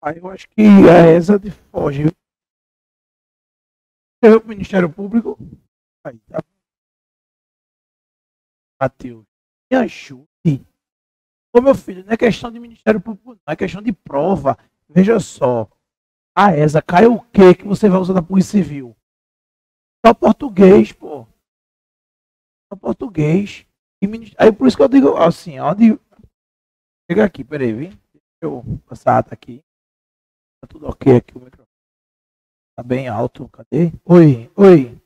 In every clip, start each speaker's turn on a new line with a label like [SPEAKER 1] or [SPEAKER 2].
[SPEAKER 1] Aí eu acho que a ESA de foge. Você veio para o Ministério Público? Aí, tá. Matheus, me ajude. Ô, meu filho, não é questão de Ministério Público, não. É questão de prova. Veja só. A ESA cai o quê que você vai usar da Polícia Civil? Só português, pô. Só português. Aí por isso que eu digo assim, onde. Chega aqui, peraí, viu? Deixa eu passar a ata aqui. Tá tudo ok aqui, o microfone. Tá bem alto. Cadê? Oi, oi,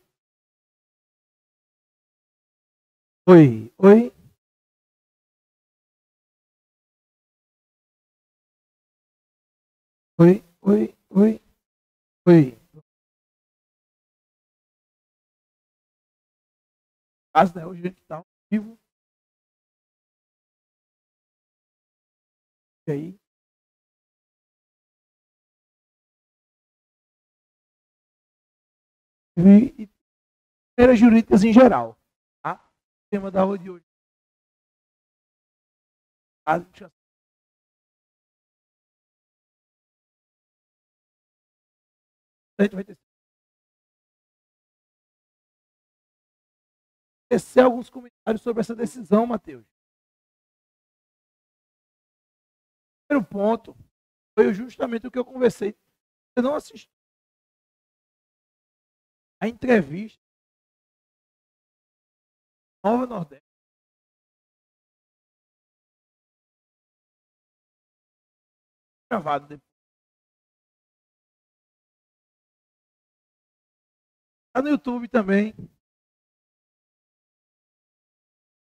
[SPEAKER 1] oi, oi. Oi, oi, oi, oi. Caso, né? Hoje a gente tá ao vivo. E aí? E primeiras jurídicas em geral. Tá? O tema da aula de hoje. A gente vai tecer alguns comentários sobre essa decisão, Matheus. O primeiro ponto foi justamente o que eu conversei. Você não assistiu a entrevista Nova Nordeste. Gravado depois. Está no YouTube também.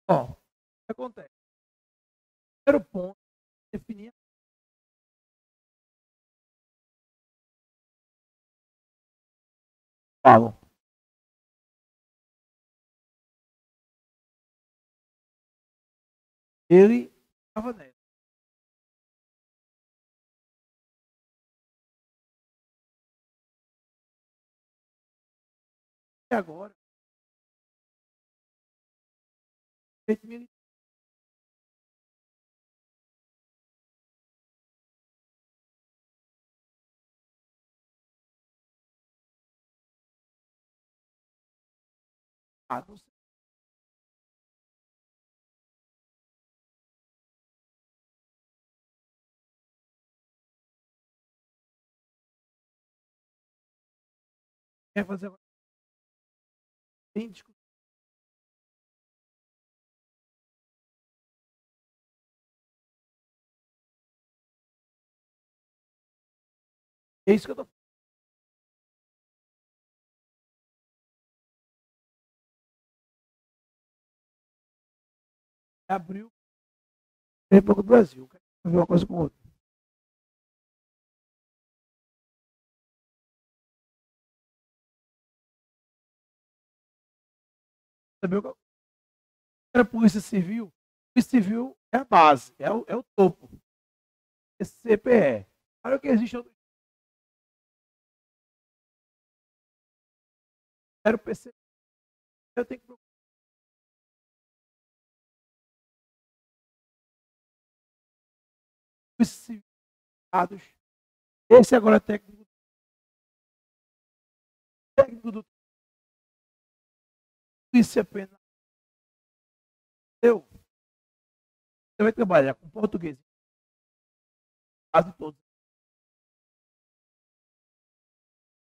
[SPEAKER 1] Ó, o que acontece? Primeiro ponto, definir. Falo. Ele estava nessa. E agora, não sei. Quer fazer agora? Tem discussão. É isso que eu estou falando. Abriu a República do Brasil. Quer ver uma coisa com outra. Sabe o que era Polícia Civil? Polícia Civil é a base, é o topo. Esse CPE. Olha o que existe outro. Era o PC. Eu tenho que procurar os civilizados. Esse agora é técnico do Polícia Penal. Você vai trabalhar com português. Quase todos.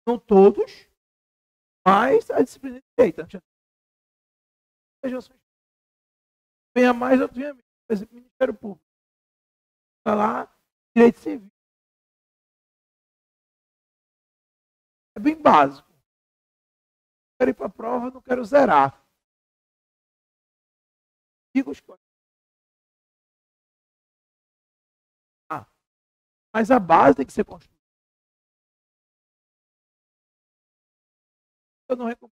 [SPEAKER 1] Não todos, mas a disciplina de direito. Venha mais, outro venha menos. Por exemplo, Ministério Público. Está lá, direito civil. É bem básico. Quero ir para a prova, não quero zerar. Digo os coisas. Mas a base tem que ser construída. Eu não recomendo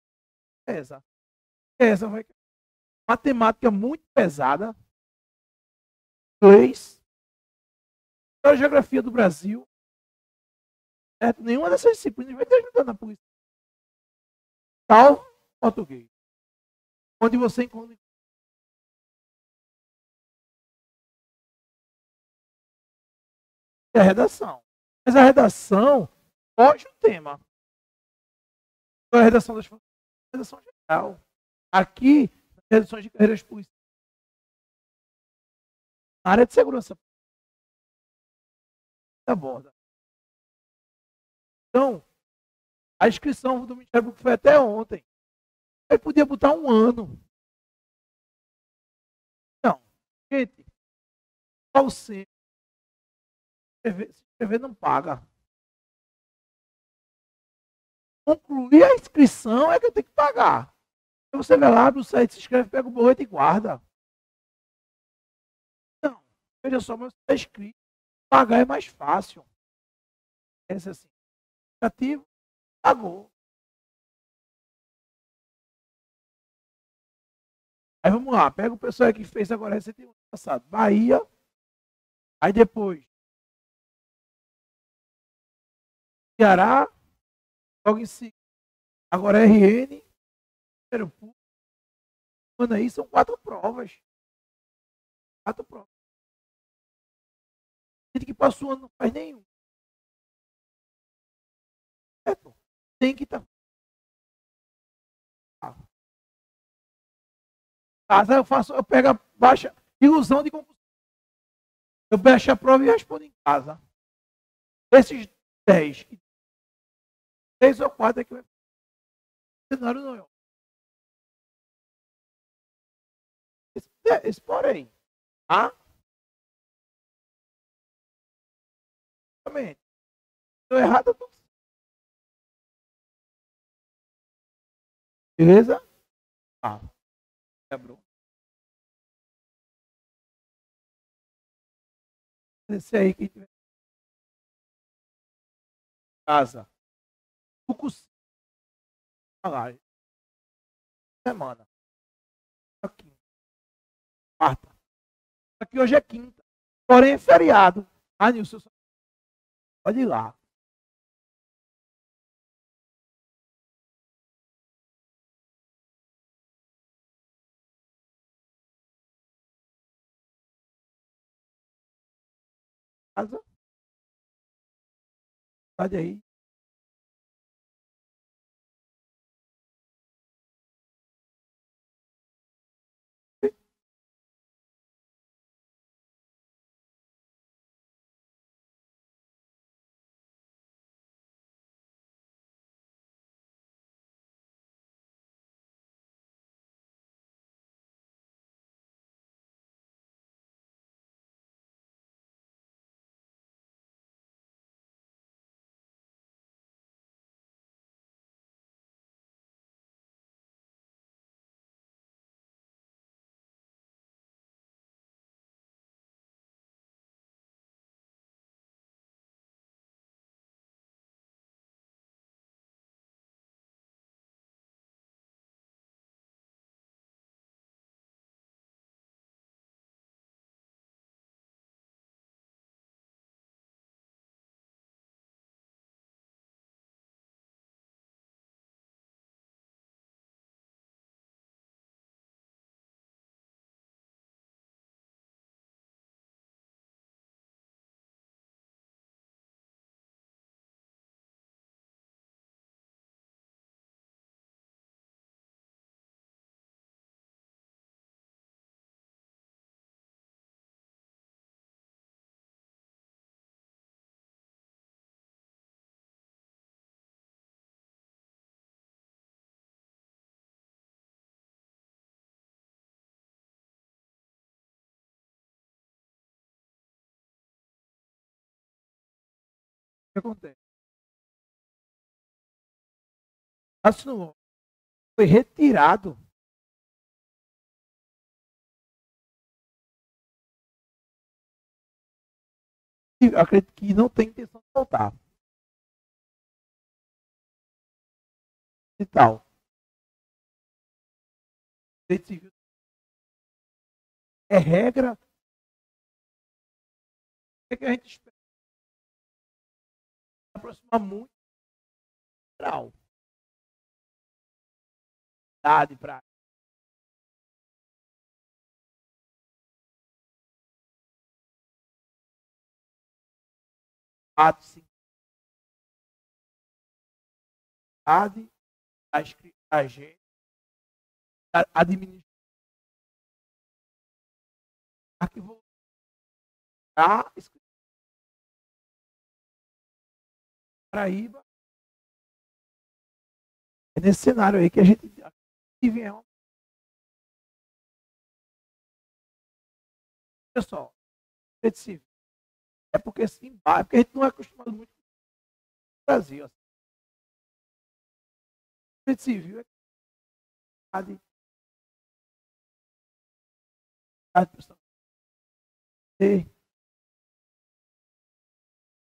[SPEAKER 1] essa. Essa vai. Matemática muito pesada. Inglês. Geografia do Brasil. Certo? Nenhuma dessas disciplinas vai te ajudar na polícia. Tal português. Onde você encontra a redação. Mas a redação foge o tema. A redação das funções é a redação geral. Aqui, nas redações de carreiras policiais, na área de segurança aborda. Então, a inscrição do Ministério Público foi até ontem. Ele podia botar um ano. Não, gente, qual se inscrever não paga. Concluir a inscrição é que eu tenho que pagar. Então você vai lá, abre o site, se inscreve, pega o boleto e guarda. Não, veja só, mas está inscrito. Pagar é mais fácil. Pensa assim, aplicativo, pagou. Aí vamos lá, pega o pessoal que fez agora recentemente passado. Bahia, aí depois Ceará, logo em seguida. Agora RN, mano, aí são 4 provas. 4 provas. Gente que passou o ano não faz nenhum. É, pô. Tem que estar. Casa eu pego a baixa ilusão de concurso. Eu baixo a prova e respondo em casa. Esses 10, 3 ou 4 é que vai cenário não é. Esse porém. Ah? Exatamente. Estou errado, eu tô. Beleza? Ah. Quebrou. Esse aí que tiver casa. Concurso. Lá. Semana. Aqui. Quarta. Aqui hoje é quinta. Porém é feriado. Ah, Nilson, pode ir lá. Casa. Sai aí. O que acontece? Assinou. Foi retirado. Acredito que não tem intenção de voltar. E tal. Direito civil é regra. O que a gente espera? Aproximar muito geral. Idade para 4, 5 da gente administrar. Aqui vou dar Paraíba. É nesse cenário aí que a gente vive. Olha só, é porque assim, é porque a gente não é acostumado muito com o Brasil. Assim. Direito civil é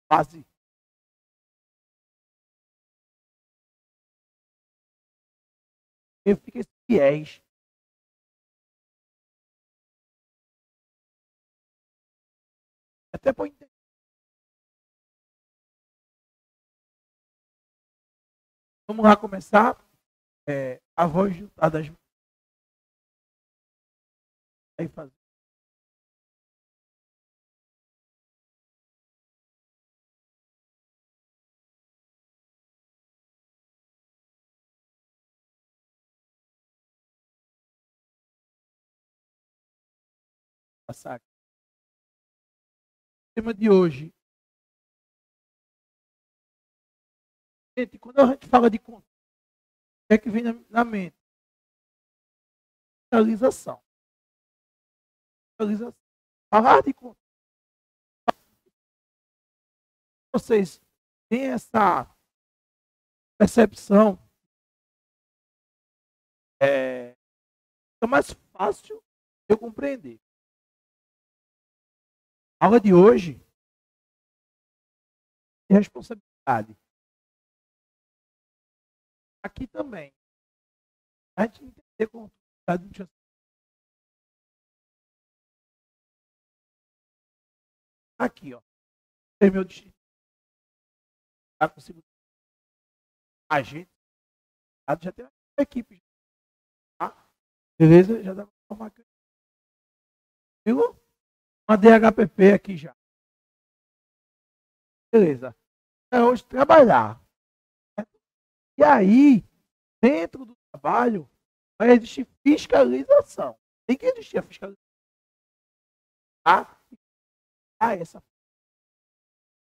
[SPEAKER 1] base. Eu fiquei fiéis. Até para entender. Vamos lá começar. A voz das aí fazer. Passar. O tema de hoje. Gente, quando a gente fala de controle, o que é que vem na mente? Fiscalização. Falar de controle. Vocês têm essa percepção, é mais fácil de eu compreender. A aula de hoje é responsabilidade. Aqui também. A gente entender como aqui, ó. Tem meu destino. Já consigo. A gente já tem uma equipe. Tá? Beleza? Já dá pra formar. Viu? Uma DHPP aqui já. Beleza. É hoje trabalhar. E aí, dentro do trabalho, vai existir fiscalização. Tem que existir a fiscalização. Tá? Essa.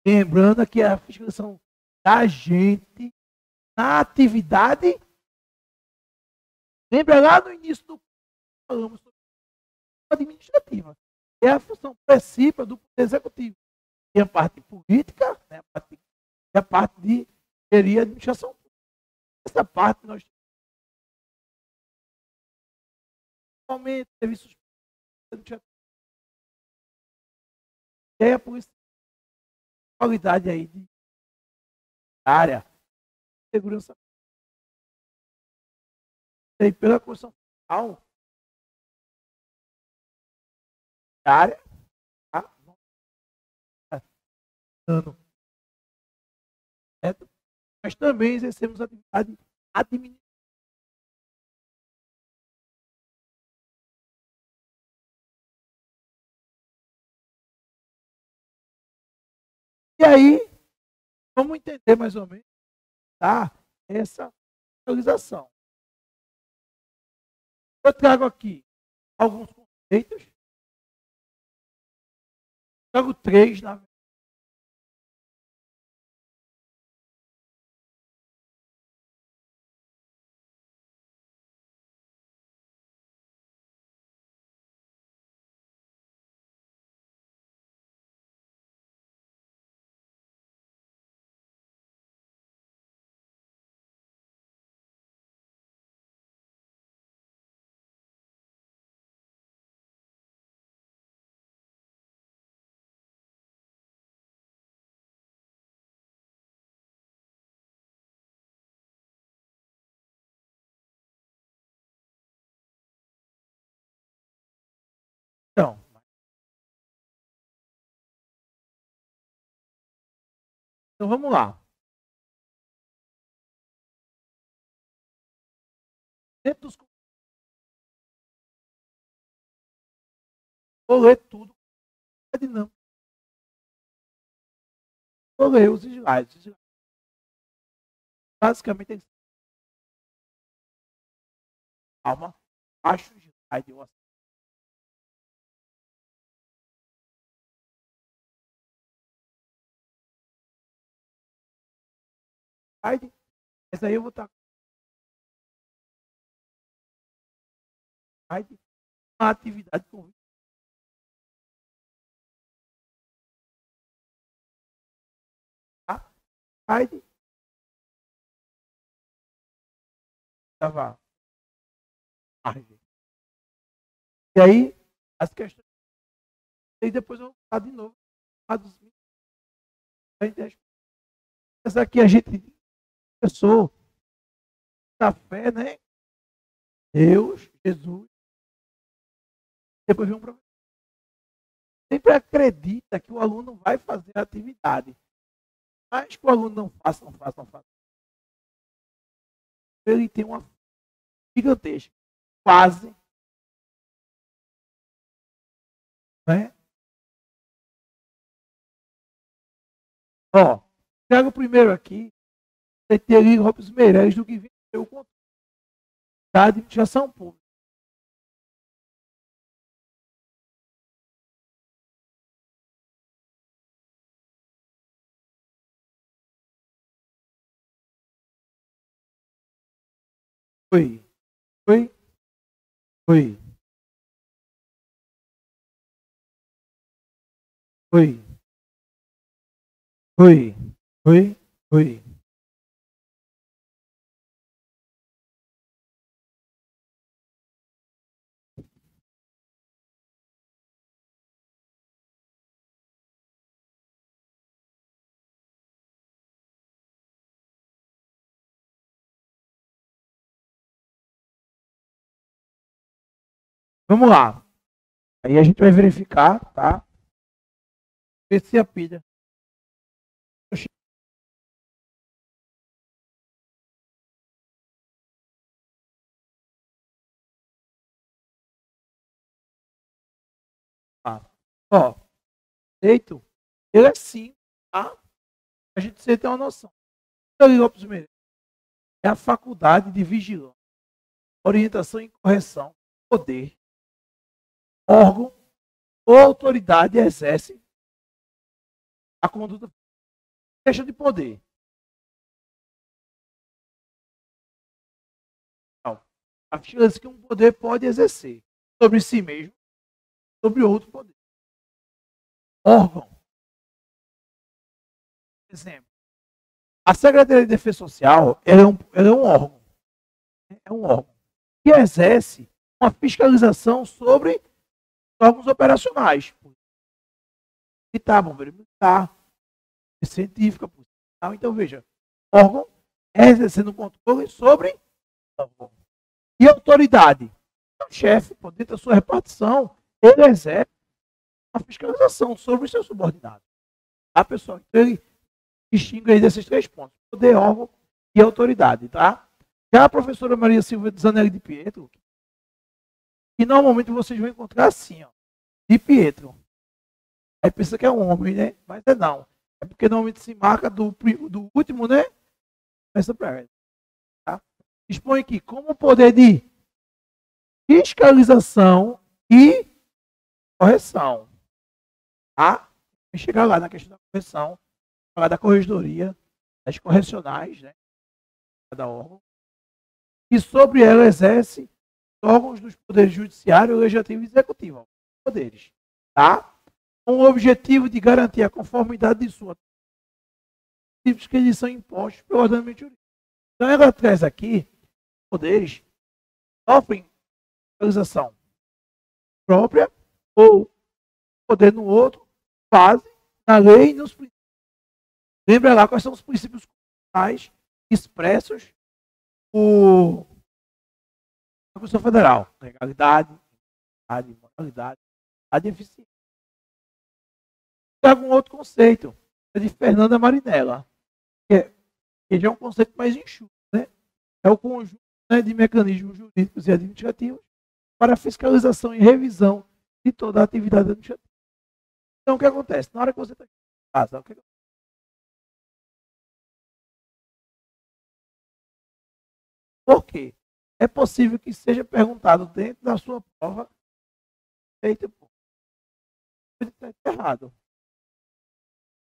[SPEAKER 1] Lembrando que a fiscalização da gente na atividade. Lembra lá no início do falamos sobre a administrativa. É a função principal do Poder Executivo. Tem a parte política, né, a parte de gerir a administração pública. Essa parte nós aumento serviços públicos. E aí a polícia qualidade aí de área de segurança. E pela Constituição Federal, área, tá? Certo? Mas também exercemos atividade administrativa. E aí, vamos entender mais ou menos, tá? Essa atualização. Eu trago aqui alguns conceitos. Trago 3, na verdade. Então vamos lá. Dentro dos... Vou ler tudo. Não. Vou ler os slides. Basicamente, calma, acho o slide. Mas aí eu vou estar uma atividade com slide. Estava margem. E aí, as questões. E depois eu vou falar de novo. Essa aqui a gente pensou da fé, né? Deus, Jesus. Depois vem um professor. Sempre acredita que o aluno vai fazer a atividade. Mas que o aluno não faça. Ele tem uma gigantesca. Quase. Né? Ó, pega o primeiro aqui. Você teria Robson Meirelles do que venceu o controle da administração pública. Foi. Foi. Foi. Foi. Foi. Foi. Foi. Vamos lá. Aí a gente vai verificar, tá? Ver se a pilha. Ah. Ó, feito. Ele é sim, tá? A gente precisa ter uma noção. É a faculdade de vigilância, orientação e correção, poder, órgão ou autoridade exerce a conduta deixa de poder. Não. A vigilância que um poder pode exercer sobre si mesmo, sobre outro poder. Órgão. Exemplo. A Secretaria de Defesa Social ela é um órgão. É um órgão que exerce uma fiscalização sobre órgãos operacionais. Militar, bombeiro militar, científica, policial. Então, veja, órgão exercendo controle sobre órgão. E autoridade. O chefe, dentro da sua repartição, ele exerce uma fiscalização sobre os seus subordinados. Tá, pessoal? Então, ele distingue aí desses três pontos: poder, órgão e autoridade, tá? Já a professora Maria Silvia Zanelli de Pietro, que normalmente vocês vão encontrar assim, ó, de Pietro. Aí pensa que é um homem, né? Mas é não. É porque normalmente se marca do último, né? Essa para ela. Tá? Expõe aqui como poder de fiscalização e correção. Tá? Vou chegar lá na questão da correção, falar da corregedoria, das correcionais, né? Cada órgão. E sobre ela exerce órgãos dos poderes judiciário, legislativo e executivo. Poderes. Tá? Com o objetivo de garantir a conformidade de sua tipos que eles são impostos pelo ordenamento jurídico. Então ela traz aqui poderes sofrem fiscalização própria ou poder no outro, base na lei e nos princípios. Lembra lá quais são os princípios constitucionais expressos por a Constituição Federal: legalidade, moralidade, a eficiência. Tem algum outro conceito, é de Fernanda Marinella, que já é um conceito mais enxuto, né? É o conjunto, né, de mecanismos jurídicos e administrativos para fiscalização e revisão de toda a atividade administrativa. Então, o que acontece? Na hora que você está em casa, o que acontece? Por quê? é possível que seja perguntado dentro da sua prova. Eita, pô. Está errado.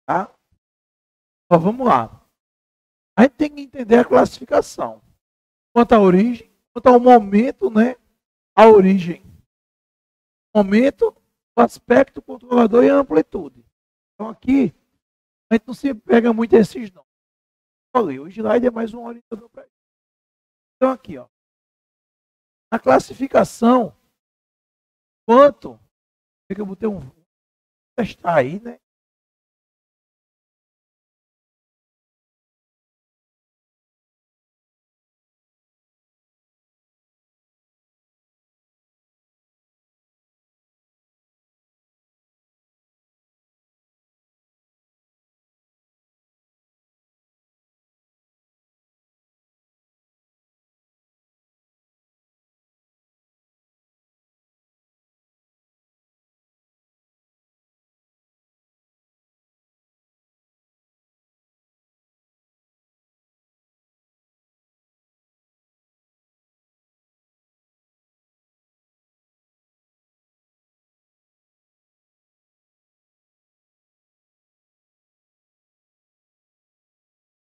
[SPEAKER 1] Tá? Então, vamos lá. A gente tem que entender a classificação. Quanto à origem, quanto ao momento, né? A origem. Momento, o aspecto controlador e a amplitude. Então aqui, a gente não se pega muito esses nomes. Falei, o slide é mais um orientador para isso. Então aqui, ó. Na classificação, quanto, que eu botei um testar aí, né?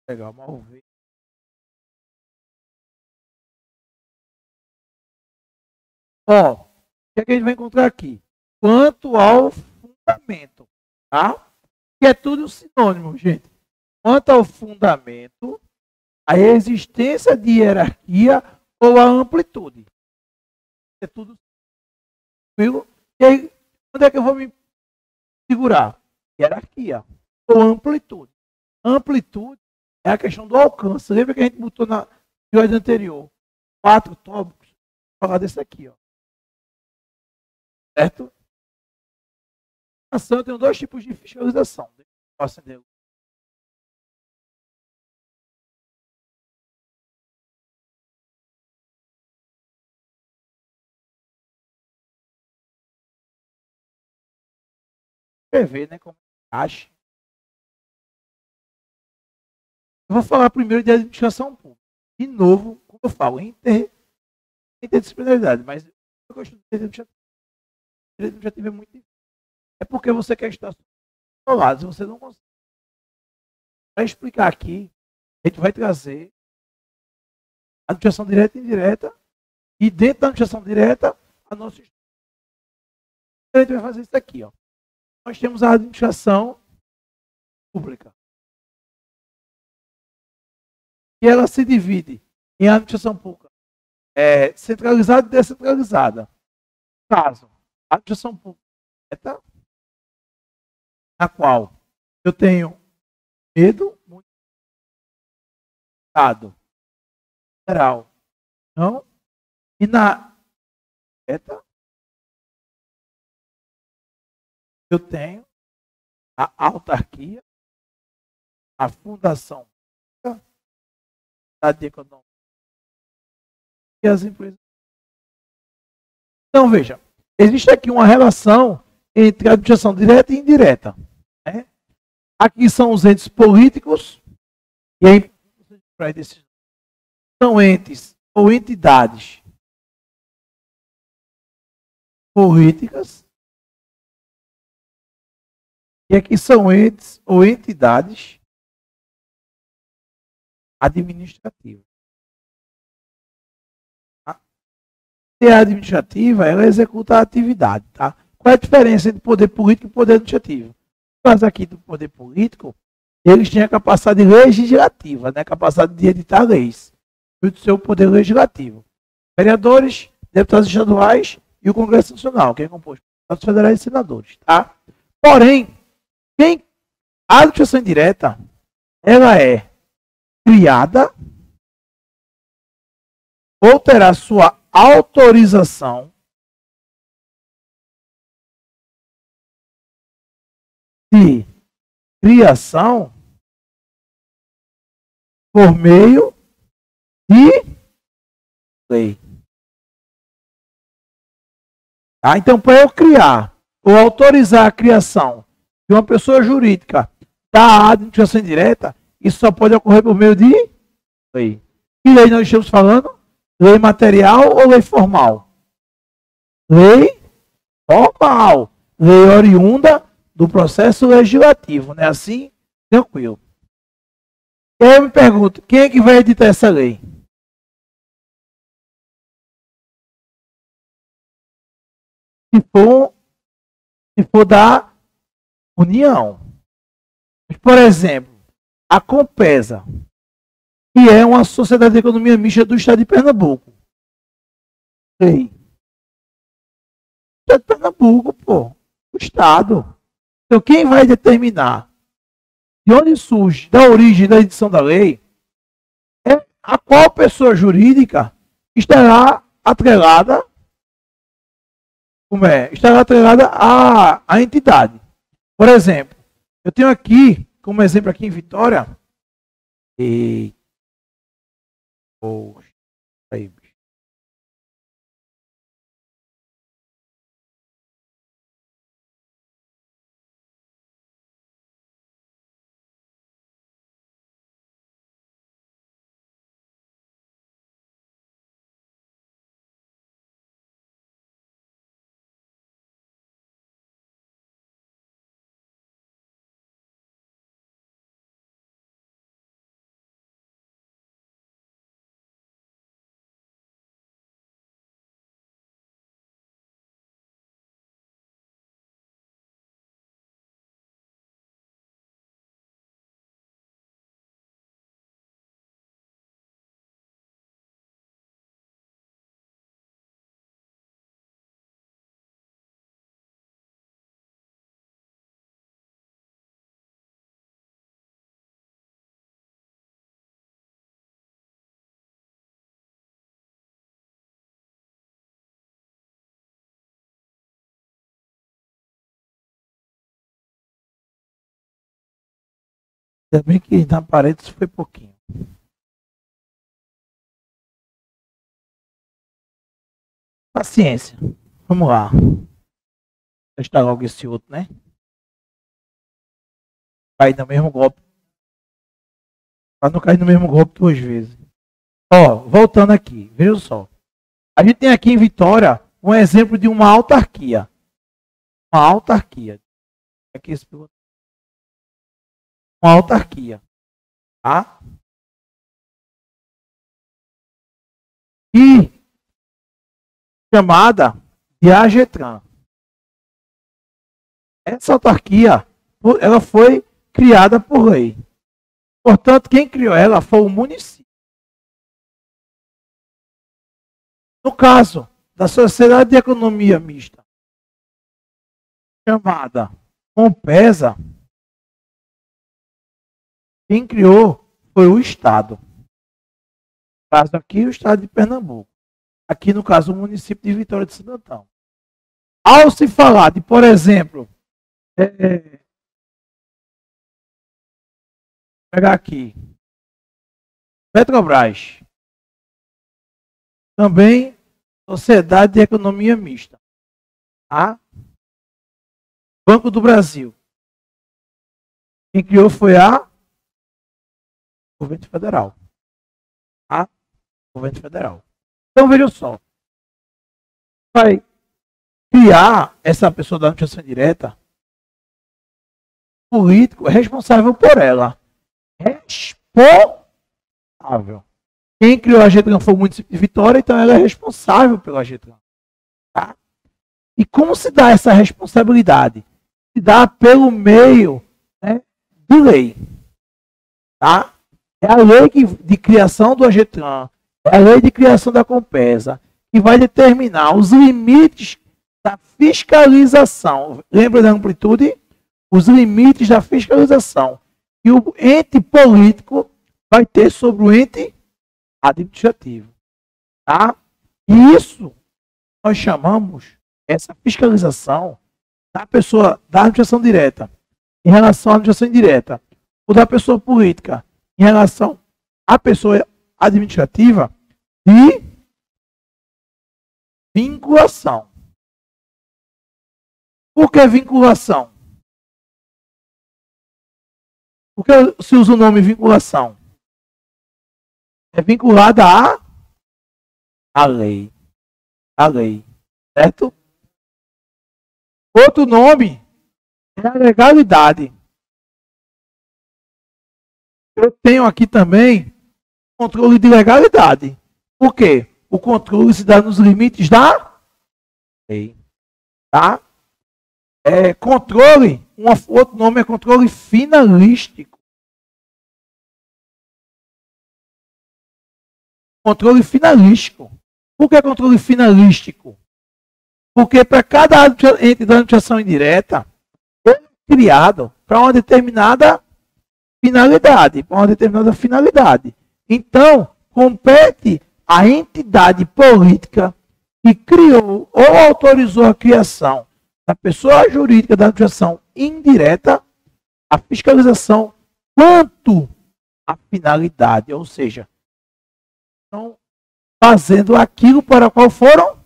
[SPEAKER 1] Legal, mal ver. Ó, o que é que a gente vai encontrar aqui? Quanto ao fundamento, tá? Que é tudo sinônimo, gente. Quanto ao fundamento, a existência de hierarquia ou a amplitude. É tudo tranquilo. E aí, onde é que eu vou me segurar? Hierarquia ou amplitude. Amplitude é a questão do alcance. Lembra que a gente botou na slide anterior? 4 tópicos. Vou falar desse aqui, ó. Certo? Eu tenho 2 tipos de fiscalização. Deixa eu acender. Escrever, né? Como acha. Eu vou falar primeiro de administração pública. De novo, como eu falo, interdisciplinaridade, mas eu gosto de direito administrativo é muito difícil. É porque você quer estar ao lado, se você não consegue. Para explicar aqui, a gente vai trazer a administração direta e indireta, e dentro da administração direta, a nossa história. A gente vai fazer isso aqui, ó. Nós temos a administração pública. E ela se divide em administração pública centralizada e descentralizada. No caso, a administração pública na qual eu tenho medo, muito Estado federal, não, e na eu tenho a autarquia, a fundação da econômica e as empresas. Então, veja, existe aqui uma relação entre a administração direta e indireta. Né? Aqui são os entes políticos, e aí são entes ou entidades políticas, e aqui são entes ou entidades administrativas. E a administrativa, ela executa a atividade, tá? Qual é a diferença entre poder político e poder administrativo? No caso aqui do poder político, eles têm a capacidade legislativa, né? A capacidade de editar leis. E do seu poder legislativo. Vereadores, deputados estaduais e o Congresso Nacional, que é composto por deputados federais e senadores, tá? Porém, a administração indireta, ela é criada ou terá sua autorização de criação por meio de lei. Tá? Então, para eu criar ou autorizar a criação de uma pessoa jurídica da administração indireta, isso só pode ocorrer por meio de lei. Que lei nós estamos falando? Lei material ou lei formal? Lei formal. Lei oriunda do processo legislativo, não é assim? Tranquilo. E aí eu me pergunto, quem é que vai editar essa lei? Se for da União. Por exemplo, a Compesa, que é uma sociedade de economia mista do estado de Pernambuco. Lei. O estado de Pernambuco, pô. O estado. Então quem vai determinar de onde surge, da origem da edição da lei, é a qual pessoa jurídica estará atrelada, estará atrelada à entidade. Por exemplo, eu tenho aqui, como exemplo aqui em Vitória, aí, ainda bem que na parede isso foi pouquinho. Paciência. Vamos lá. Testar logo esse outro, né? Cair no mesmo golpe. Para não cair no mesmo golpe 2 vezes. Ó, voltando aqui. Veja só. A gente tem aqui em Vitória um exemplo de uma autarquia. Uma autarquia. Aqui esse piloto. Uma autarquia. Tá? E chamada de AGETRAN. Essa autarquia, ela foi criada por lei. Portanto, quem criou ela foi o município. No caso da Sociedade de Economia Mista, chamada Compesa, quem criou foi o Estado. No caso aqui, o Estado de Pernambuco. Aqui, no caso, o município de Vitória de Santo Antão. Ao se falar de, por exemplo, pegar aqui, Petrobras, também Sociedade de Economia Mista. Tá? Banco do Brasil. Quem criou foi o governo federal. Tá? Governo federal. Então, veja só. Vai criar essa pessoa da notificação direta, político é responsável por ela. Responsável. Quem criou a GETRAN foi o município de Vitória, então ela é responsável pela GETRAN. Tá? E como se dá essa responsabilidade? Se dá pelo meio, né, de lei. Tá? É a lei de criação do AGETRAN, é a lei de criação da Compesa, que vai determinar os limites da fiscalização. Lembra da amplitude? Os limites da fiscalização que o ente político vai ter sobre o ente administrativo. Tá? E isso nós chamamos, essa fiscalização da pessoa da administração direta em relação à administração indireta, ou da pessoa política em relação à pessoa administrativa, de vinculação. Por que vinculação? Por que se usa o nome vinculação? É vinculada a a lei. A lei. Certo? Outro nome é a legalidade. Eu tenho aqui também controle de legalidade. Por quê? O controle se dá nos limites da lei. Tá? Controle, outro nome é controle finalístico. Controle finalístico. Por que controle finalístico? Porque para cada ente da administração indireta, ele é criado para uma determinada finalidade. Então, compete à entidade política que criou ou autorizou a criação da pessoa jurídica da administração indireta a fiscalização quanto à finalidade, ou seja, estão fazendo aquilo para o qual foram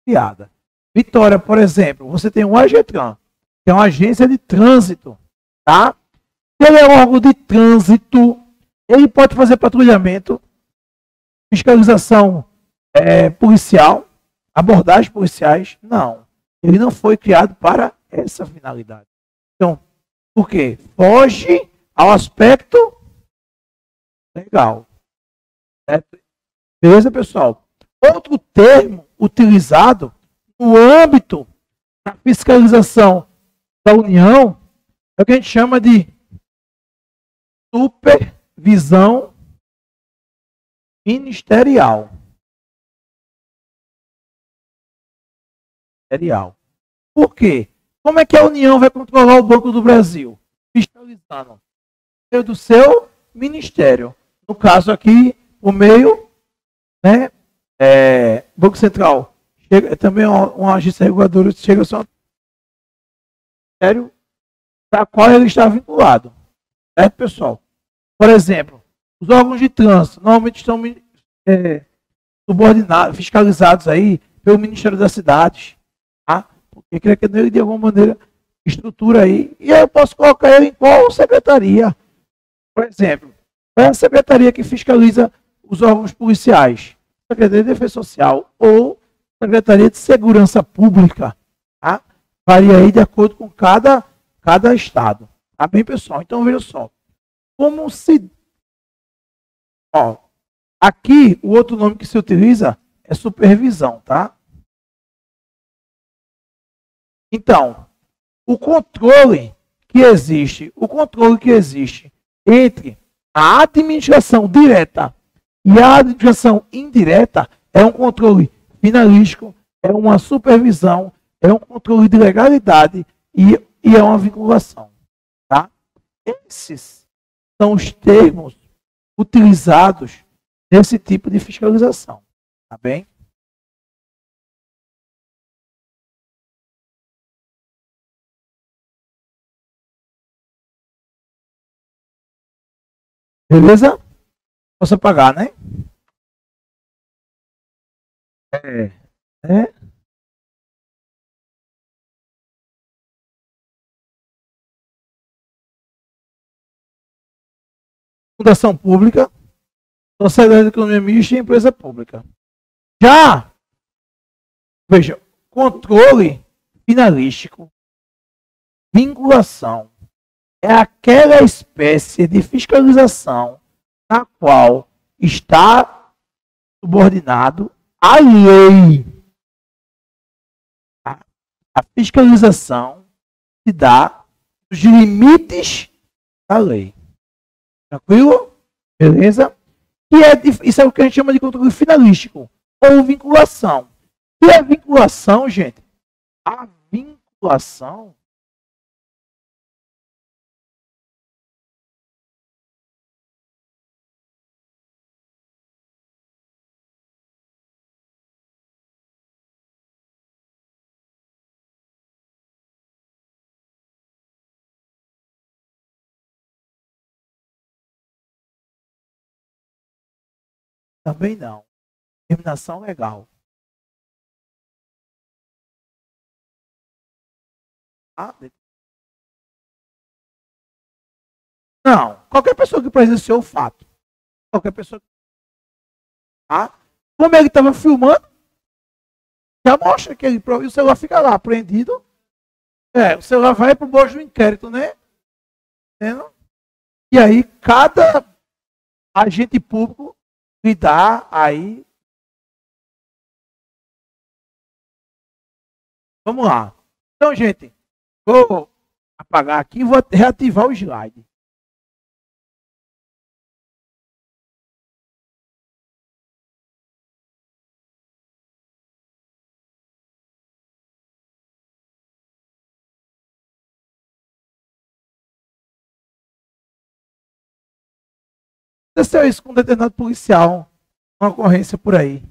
[SPEAKER 1] criadas. Vitória, por exemplo, você tem um AGETRAN, que é uma agência de trânsito, tá? Ele é um órgão de trânsito, ele pode fazer patrulhamento, fiscalização policial, abordagens policiais, não. Ele não foi criado para essa finalidade. Então, por quê? Foge ao aspecto legal. Certo? Beleza, pessoal? Outro termo utilizado no âmbito da fiscalização da União é o que a gente chama de supervisão ministerial. Por quê? Como é que a União vai controlar o Banco do Brasil? Fiscalizando do seu ministério. No caso aqui, o meio, né, Banco Central, chega, também uma agência reguladora, chega só ao ministério da qual ele está vinculado. Certo, pessoal? Por exemplo, os órgãos de trânsito normalmente estão subordinados, fiscalizados aí pelo Ministério das Cidades. Tá? Porque creio que ele, de alguma maneira, estrutura aí. E aí eu posso colocar ele em qual secretaria? Por exemplo, qual é a secretaria que fiscaliza os órgãos policiais? Secretaria de Defesa Social ou Secretaria de Segurança Pública. Tá? Varia aí de acordo com cada estado. Tá bem, pessoal? Então, veja só. Como se... Ó, aqui, o outro nome que se utiliza é supervisão, tá? Então, o controle que existe entre a administração direta e a administração indireta é um controle finalístico, é uma supervisão, é um controle de legalidade e é uma vinculação, tá? Esses são os termos utilizados nesse tipo de fiscalização, tá bem? Beleza? Posso apagar, né? Fundação pública, sociedade de economia mista e empresa pública. Já, veja, controle finalístico, vinculação, é aquela espécie de fiscalização na qual está subordinado à lei. A fiscalização se dá nos limites da lei. Tranquilo? Beleza? Isso é o que a gente chama de controle finalístico ou vinculação. E a vinculação, gente? A vinculação também não. Determinação legal. Não. Qualquer pessoa que presenciou o fato. Qualquer pessoa. Tá? Como ele estava filmando, já mostra que ele. E o celular fica lá, apreendido. O celular vai para o bojo do inquérito, né? Entendeu? E aí, cada agente público lhe dá aí. Vamos lá. Então, gente, vou apagar aqui e vou reativar o slide. Aconteceu isso com um determinado policial, uma ocorrência por aí.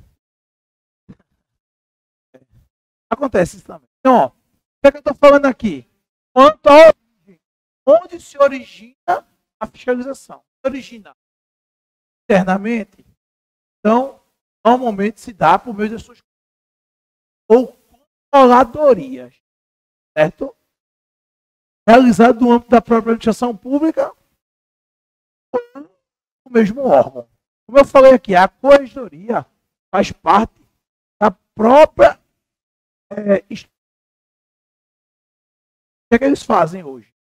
[SPEAKER 1] Acontece isso também. Então, ó, o que é que eu estou falando aqui? Quanto a origem, onde se origina a fiscalização? Se origina internamente, então, normalmente se dá por meio das suas ou controladorias, certo? Realizado no âmbito da própria administração pública ou no mesmo órgão. Como eu falei aqui, a corregedoria faz parte da própria. O que eles fazem hoje?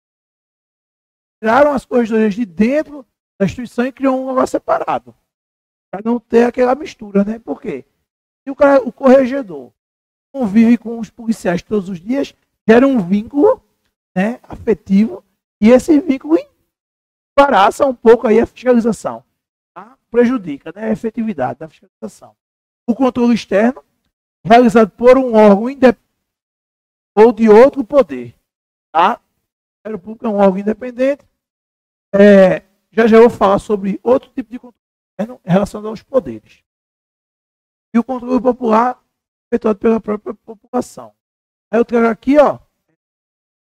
[SPEAKER 1] Tiraram as corregedorias de dentro da instituição e criou um negócio separado. Para não ter aquela mistura, né? Por quê? Se o corregedor convive com os policiais todos os dias, gera um vínculo, né, afetivo, e esse vínculo embaraça um pouco aí a fiscalização. Tá? Prejudica, né, a efetividade da fiscalização. O controle externo, realizado por um órgão independente ou de outro poder. Tá? O Ministério Público é um órgão independente. Já vou falar sobre outro tipo de controle externo em relação aos poderes. E o controle popular efetuado pela própria população. Aí eu trago aqui, ó.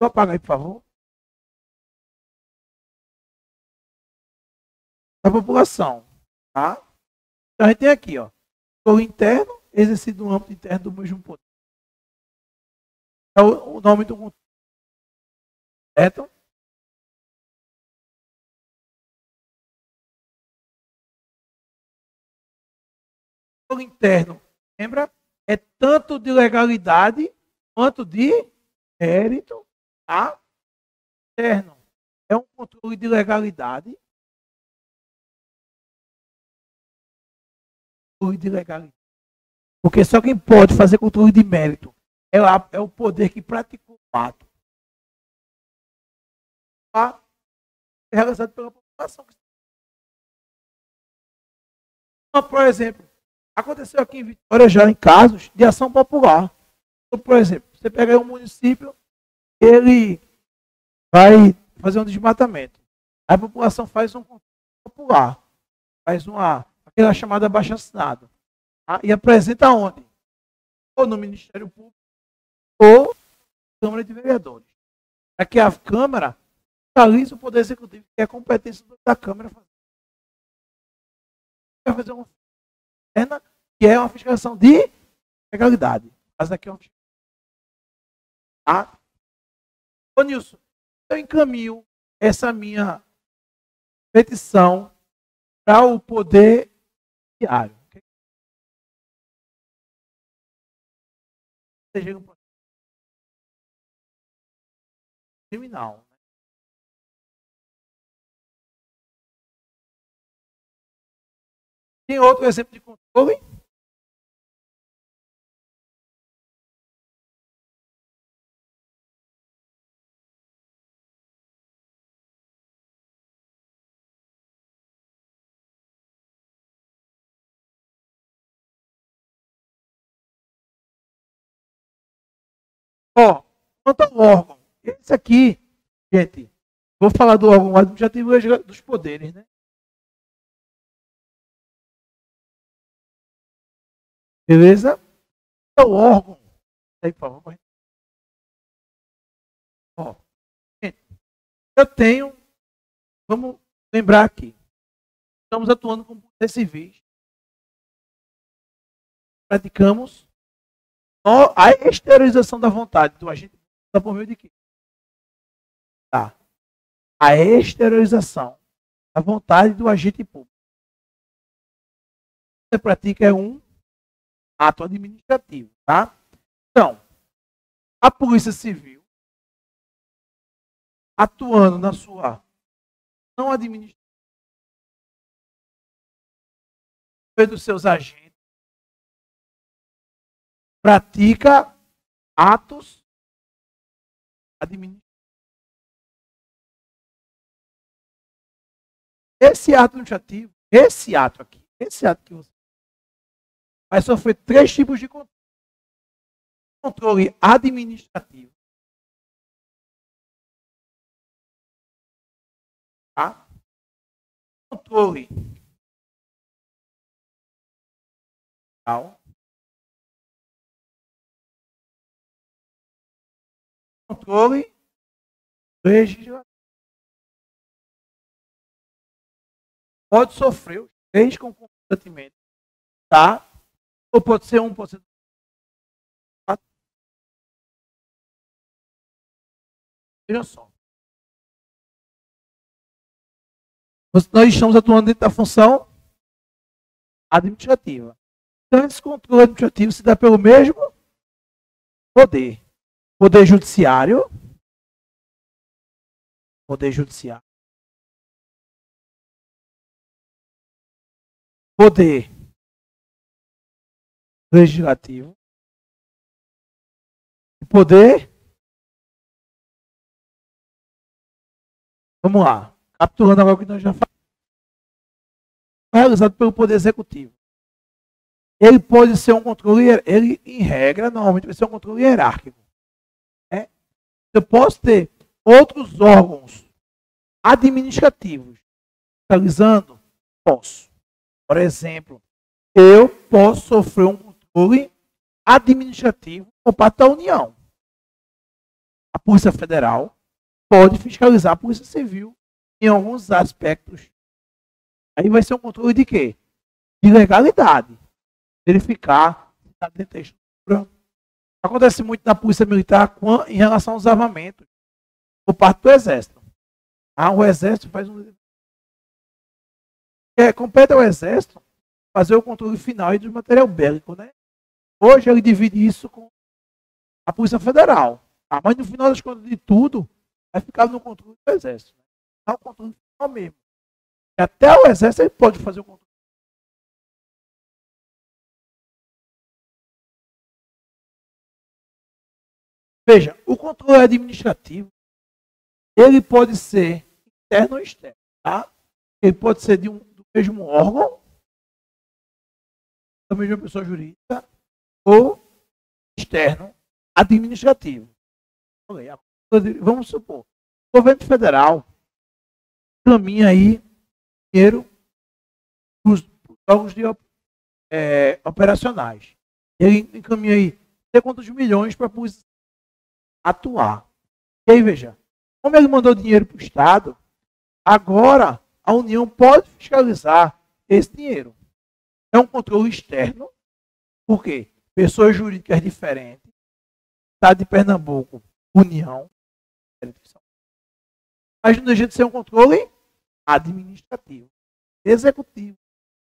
[SPEAKER 1] Vou apagar aí, por favor. Da população. Tá? Então a gente tem aqui, ó. Controle interno, exercido no âmbito interno do mesmo poder. É o nome do controle. Certo? O controle interno, lembra? É tanto de legalidade quanto de mérito. Tá? Interno é um controle de legalidade. Controle de legalidade. Porque só quem pode fazer controle de mérito é o poder que praticou o ato. Tá? É realizado pela população. Então, por exemplo, aconteceu aqui em Vitória já em casos de ação popular. Então, por exemplo, você pega aí um município, ele vai fazer um desmatamento. A população faz um controle popular, faz aquela chamada abaixo-assinado. Tá? E apresenta onde? Ou no Ministério Público, ou na Câmara de Vereadores. Aqui a Câmara fiscaliza o Poder Executivo, que é a competência da Câmara. Vai fazer uma interna, que é uma fiscalização de legalidade. Mas aqui é uma fiscalização. Tá? Ô Nilson, eu encaminho essa minha petição para o Poder Judiciário. Seja um processo criminal. Tem outro exemplo de controle? Ó, quanto ao órgão, esse aqui, gente, vou falar do órgão administrativo dos poderes, né? Beleza? O órgão, aí, por favor. Ó, gente, eu tenho, vamos lembrar aqui, estamos atuando como polícia civis, praticamos a exteriorização da vontade do agente por meio de quê? Tá. A exteriorização da vontade do agente público. Você pratica ato administrativo, tá? Então, a Polícia Civil, atuando na sua não administrativa dos seus agentes, pratica atos administrativos. Esse ato administrativo, esse ato que você vai sofrer 3 tipos de controle. Controle administrativo. Tá? Controle legal. Controle legislativo. Pode sofrer os 3 concomitantemente, tá? Ou pode ser 1, pode ser 2. Veja só. Nós estamos atuando dentro da função administrativa. Então, esse controle administrativo se dá pelo mesmo poder. Poder judiciário. Poder judiciário. Poder legislativo. E poder. Vamos lá. Capturando agora o que nós já falamos. Realizado pelo Poder Executivo. Ele pode ser um controle, ele, em regra, normalmente vai ser um controle hierárquico. Né? Eu posso ter outros órgãos administrativos realizando? Posso. Por exemplo, eu posso sofrer um controle administrativo por parte da União. A Polícia Federal pode fiscalizar a Polícia Civil em alguns aspectos. Aí vai ser um controle de quê? De legalidade. Verificar se está dentro da estrutura. Acontece muito na Polícia Militar em relação aos armamentos por parte do Exército. O Exército faz um... compete ao Exército fazer o controle final do material bélico, né? Hoje ele divide isso com a Polícia Federal. Mas no final das contas de tudo, vai ficar no controle do Exército. Né? É o controle final mesmo. E até o Exército ele pode fazer o controle. Veja, o controle administrativo, ele pode ser interno ou externo, tá? Ele pode ser do mesmo órgão, da mesma pessoa jurídica, ou externo, administrativo. Vamos supor, o governo federal caminha aí dinheiro para os órgãos operacionais. Ele encaminha aí sei quantos milhões para a polícia atuar. E aí, veja, como ele mandou dinheiro para o Estado, agora a União pode fiscalizar esse dinheiro. É um controle externo, porque pessoas jurídicas diferentes, Estado de Pernambuco, União, mas não deixa de ser um controle administrativo, executivo,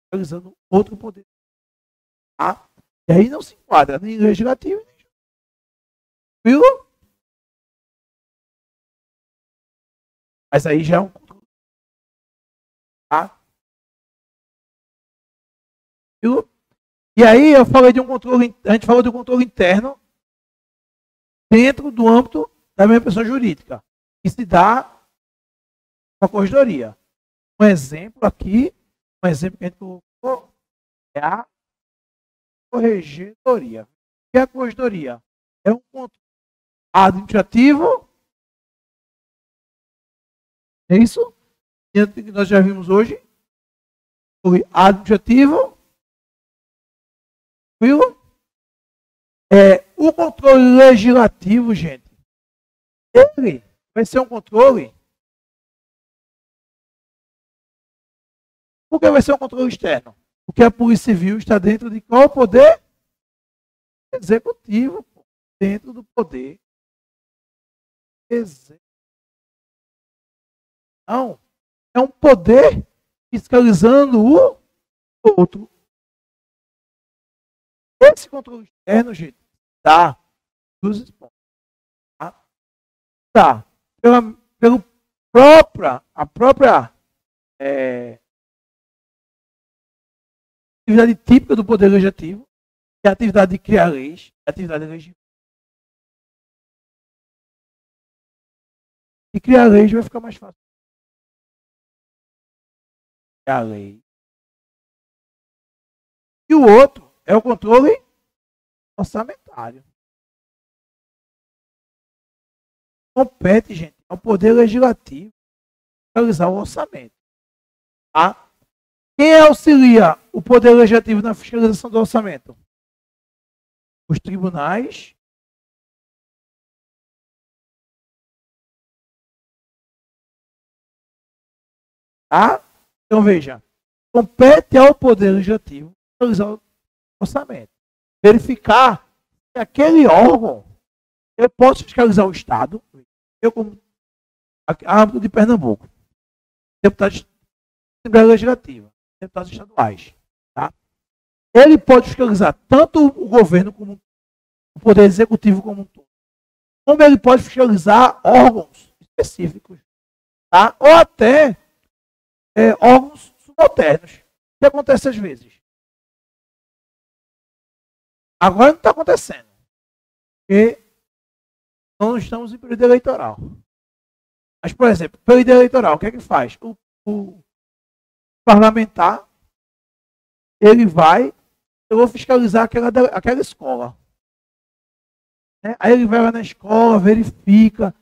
[SPEAKER 1] fiscalizando outro poder. Tá? E aí não se enquadra nem legislativo, nem viu? Mas aí já é um controle. Tá? Viu? E aí eu falei de um controle, a gente falou de um controle interno dentro do âmbito da mesma pessoa jurídica, que se dá com a corregedoria. Um exemplo aqui, um exemplo que a gente colocou é a corregedoria. O que é a corregedoria? É um controle administrativo. É isso? Que nós já vimos hoje. Administrativo. Viu? O controle legislativo, gente, ele vai ser um controle. Por que vai ser um controle externo? Porque a Polícia Civil está dentro de qual poder? Executivo. Dentro do poder executivo. Não. É um poder fiscalizando o outro. Esse controle externo, gente, dá duas respostas. Tá? Pelo a própria atividade típica do Poder Legislativo, que é a atividade de criar leis, a atividade legislativa. E criar leis vai ficar mais fácil. Criar lei. E o outro é o controle orçamentário. Compete, gente, ao Poder Legislativo realizar o orçamento. Tá? Quem auxilia o Poder Legislativo na fiscalização do orçamento? Os tribunais. Tá? Então, veja, compete ao Poder Legislativo realizar o orçamento. Verificar se aquele órgão, eu posso fiscalizar o Estado, eu como árbitro de Pernambuco, deputado de Assembleia Legislativa, deputados estaduais, tá? Ele pode fiscalizar tanto o governo como o Poder Executivo como um todo, como ele pode fiscalizar órgãos específicos, tá? Ou até órgãos subalternos. O que acontece às vezes? Agora não está acontecendo. Porque não estamos em período eleitoral. Mas, por exemplo, período eleitoral, o que é que faz? O parlamentar, ele vai, eu vou fiscalizar aquela escola. Aí ele vai lá na escola, verifica,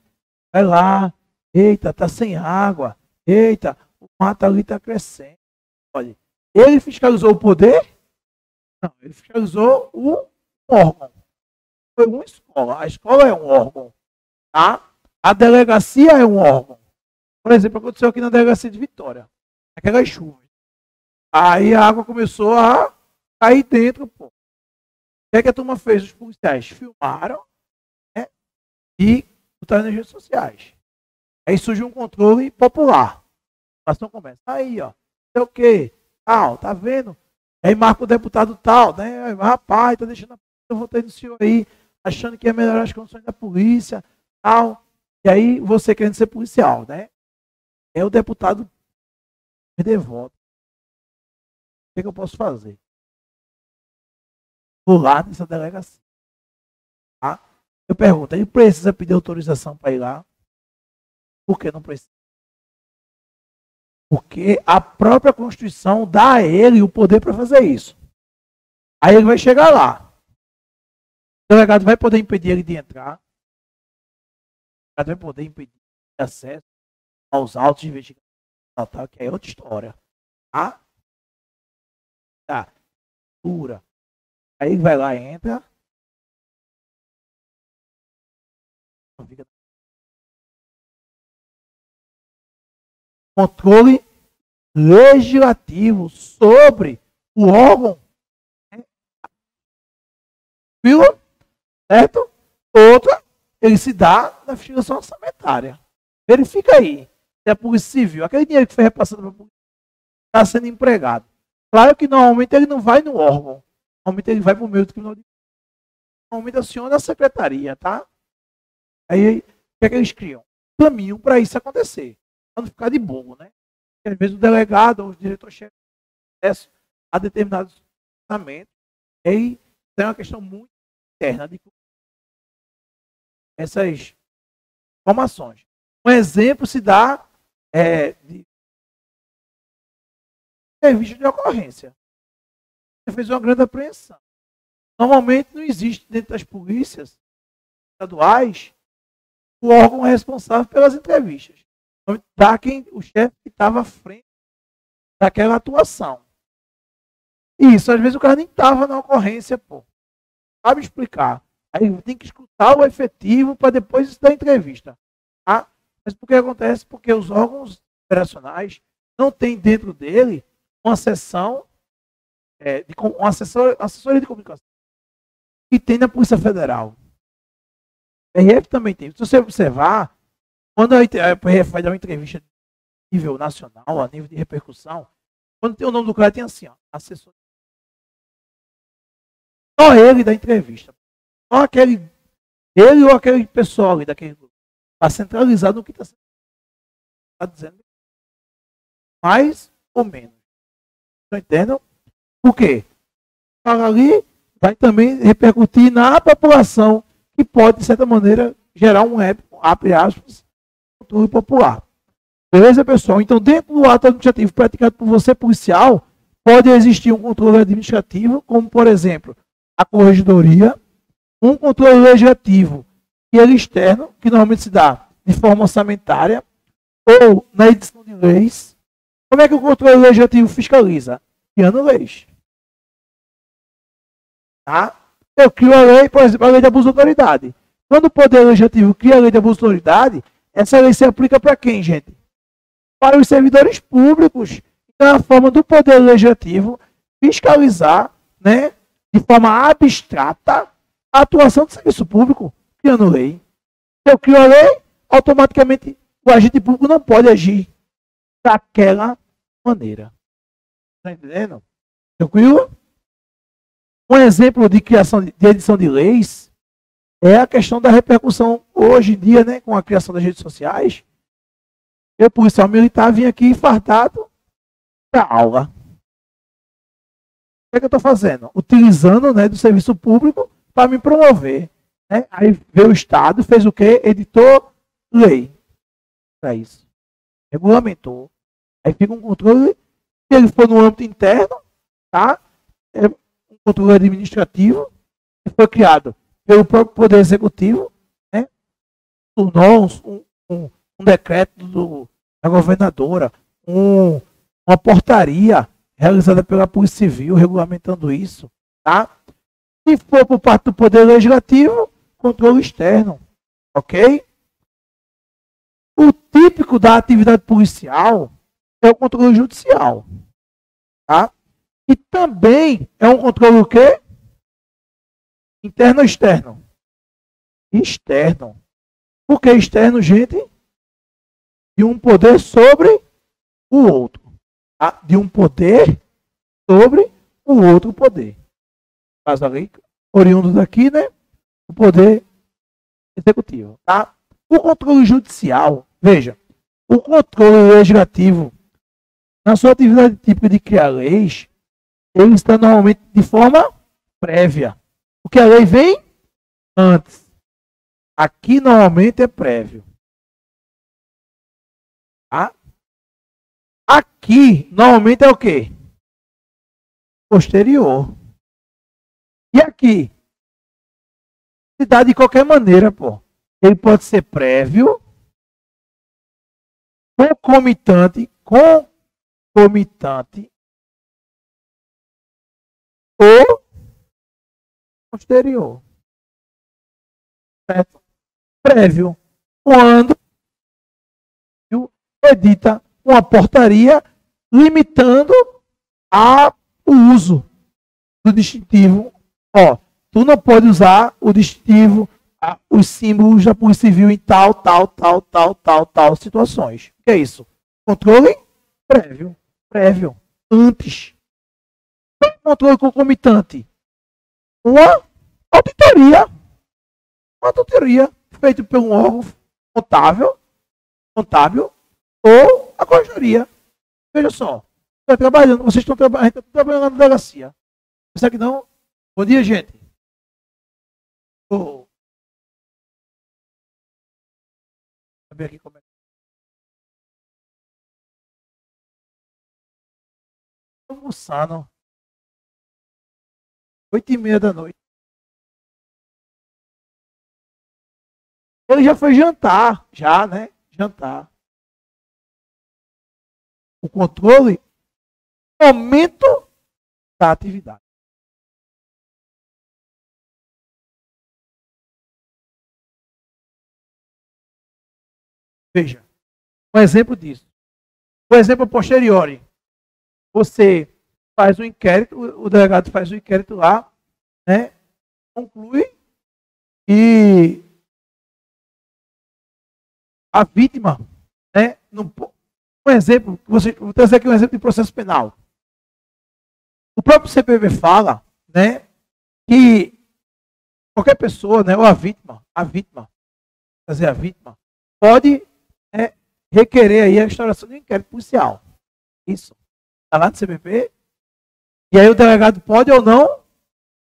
[SPEAKER 1] vai lá, eita, tá sem água, eita, o mato ali está crescendo. Olha, ele fiscalizou o poder? Não, ele fiscalizou o órgão. Foi uma escola. A escola é um órgão. Tá? A delegacia é um órgão. Por exemplo, aconteceu aqui na delegacia de Vitória. Aquelas chuvas. Aí a água começou a cair dentro. Pô. O que é que a turma fez? Os policiais filmaram, né? E botaram nas redes sociais. Aí surgiu um controle popular. A ação começa. Aí, ó. Sei o quê? Tal, tá vendo? Aí marca o deputado tal, né? Rapaz, tá deixando a polícia, eu votei no senhor aí, achando que ia melhorar as condições da polícia, tal. E aí você querendo ser policial, né? É o deputado perder voto. O que eu posso fazer? Vou lá nessa delegacia. Tá? Eu pergunto, ele precisa pedir autorização para ir lá? Por que não precisa? Porque a própria Constituição dá a ele o poder para fazer isso. Aí ele vai chegar lá. O delegado vai poder impedir ele de entrar. O delegado vai poder impedir acesso aos autos de investigação, que é outra história. Tá? Tá. Pura. Aí ele vai lá, entra. Controle legislativo sobre o órgão. Viu? Certo? Outra, ele se dá na fiscalização orçamentária. Verifica aí. Se é a Polícia Civil, aquele dinheiro que foi repassado para a polícia, está sendo empregado. Claro que normalmente ele não vai no órgão. Normalmente ele vai para o meio do tribunal de contas. Normalmente aciona a secretaria, tá? Aí, o que é que eles criam? Caminho para isso acontecer. Para não ficar de bobo, né? Porque às vezes o delegado ou o diretor-chefe tem acesso a determinados orçamentos. E aí tem uma questão muito interna de essas informações. Um exemplo se dá de serviço de ocorrência. Você fez uma grande apreensão. Normalmente não existe dentro das polícias estaduais o órgão responsável pelas entrevistas. Dá o chefe que estava à frente daquela atuação. Isso, às vezes o cara nem estava na ocorrência, pô. Sabe explicar. Aí tem que escutar o efetivo para depois isso da entrevista. Tá? Mas por que acontece? Porque os órgãos operacionais não têm dentro dele uma seção, uma assessoria de comunicação que tem na Polícia Federal. A PRF também tem. Se você observar, quando a PRF vai dar uma entrevista a nível nacional, a nível de repercussão, quando tem o nome do cara, tem assim, ó, assessor. Só ele dá entrevista. Só ele ou aquele pessoal ali daquele grupo. Está centralizado no que está dizendo. Mais ou menos. Estão entendendo? Por quê? Para ali vai também repercutir na população, que pode, de certa maneira, gerar um abre aspas, controle popular. Beleza, pessoal? Então, dentro do ato administrativo praticado por você, policial, pode existir um controle administrativo, como, por exemplo, a corregedoria, um controle legislativo e ele externo, que normalmente se dá de forma orçamentária, ou na edição de leis. Como é que o controle legislativo fiscaliza? Criando leis. Tá? Eu crio a lei, por exemplo, a lei de abuso de autoridade. Quando o Poder Legislativo cria a lei de abuso de autoridade, essa lei se aplica para quem, gente? Para os servidores públicos. Então, é a forma do Poder Legislativo fiscalizar, né, de forma abstrata, a atuação do serviço público, criando lei. Se eu crio a lei, automaticamente o agente público não pode agir daquela maneira. Está entendendo? Tranquilo? Um exemplo de criação de edição de leis é a questão da repercussão hoje em dia, né, com a criação das redes sociais. Eu, policial militar, vim aqui fardado para aula. O que é que eu estou fazendo? Utilizando, né, do serviço público para me promover. Né? Aí veio o Estado, fez o quê? Editou lei para isso. Regulamentou. Aí fica um controle, se ele for no âmbito interno, tá? É um controle administrativo que foi criado pelo próprio Poder Executivo, né? Tornou um decreto da governadora, uma portaria realizada pela Polícia Civil, regulamentando isso, tá? Se for por parte do Poder Legislativo, controle externo, ok? O típico da atividade policial é o controle judicial, tá? E também é um controle o quê? Interno ou externo? Externo. Por que externo, gente? De um poder sobre o outro. Tá? De um poder sobre o outro poder. Caso ali, oriundo daqui, né? O poder executivo. Tá? O controle judicial, veja, o controle legislativo, na sua atividade típica de criar leis, ele está normalmente de forma prévia. Porque a lei vem antes. Aqui normalmente é prévio. Tá? Aqui normalmente é o quê? Posterior. E aqui? Se dá de qualquer maneira, pô. Ele pode ser prévio, concomitante ou posterior. Certo? Prévio. Quando edita uma portaria limitando o uso do distintivo. Ó, tu não pode usar o distintivo, os símbolos da Polícia Civil em tal situações. O que é isso? Controle prévio. Prévio. Antes. Controle concomitante. Uma auditoria. Uma auditoria feita por um órgão contábil ou a corregedoria. Veja só. Está trabalhando, vocês estão trabalhando na delegacia. Pensa que não? Bom dia, gente. Vou ver aqui como é. Estou almoçando. 8h30 da noite. Ele já foi jantar, já, né? Jantar. O controle, momento da atividade. Veja, um exemplo disso. O exemplo posteriori. Você faz um inquérito, o delegado faz o inquérito lá, né? Conclui e a vítima, né? Um exemplo, vou trazer aqui um exemplo de processo penal. O próprio CPP fala, né? que qualquer pessoa, né, ou a vítima, pode requerer aí a instauração de um inquérito policial. Isso. Está lá no CPP. E aí o delegado pode ou não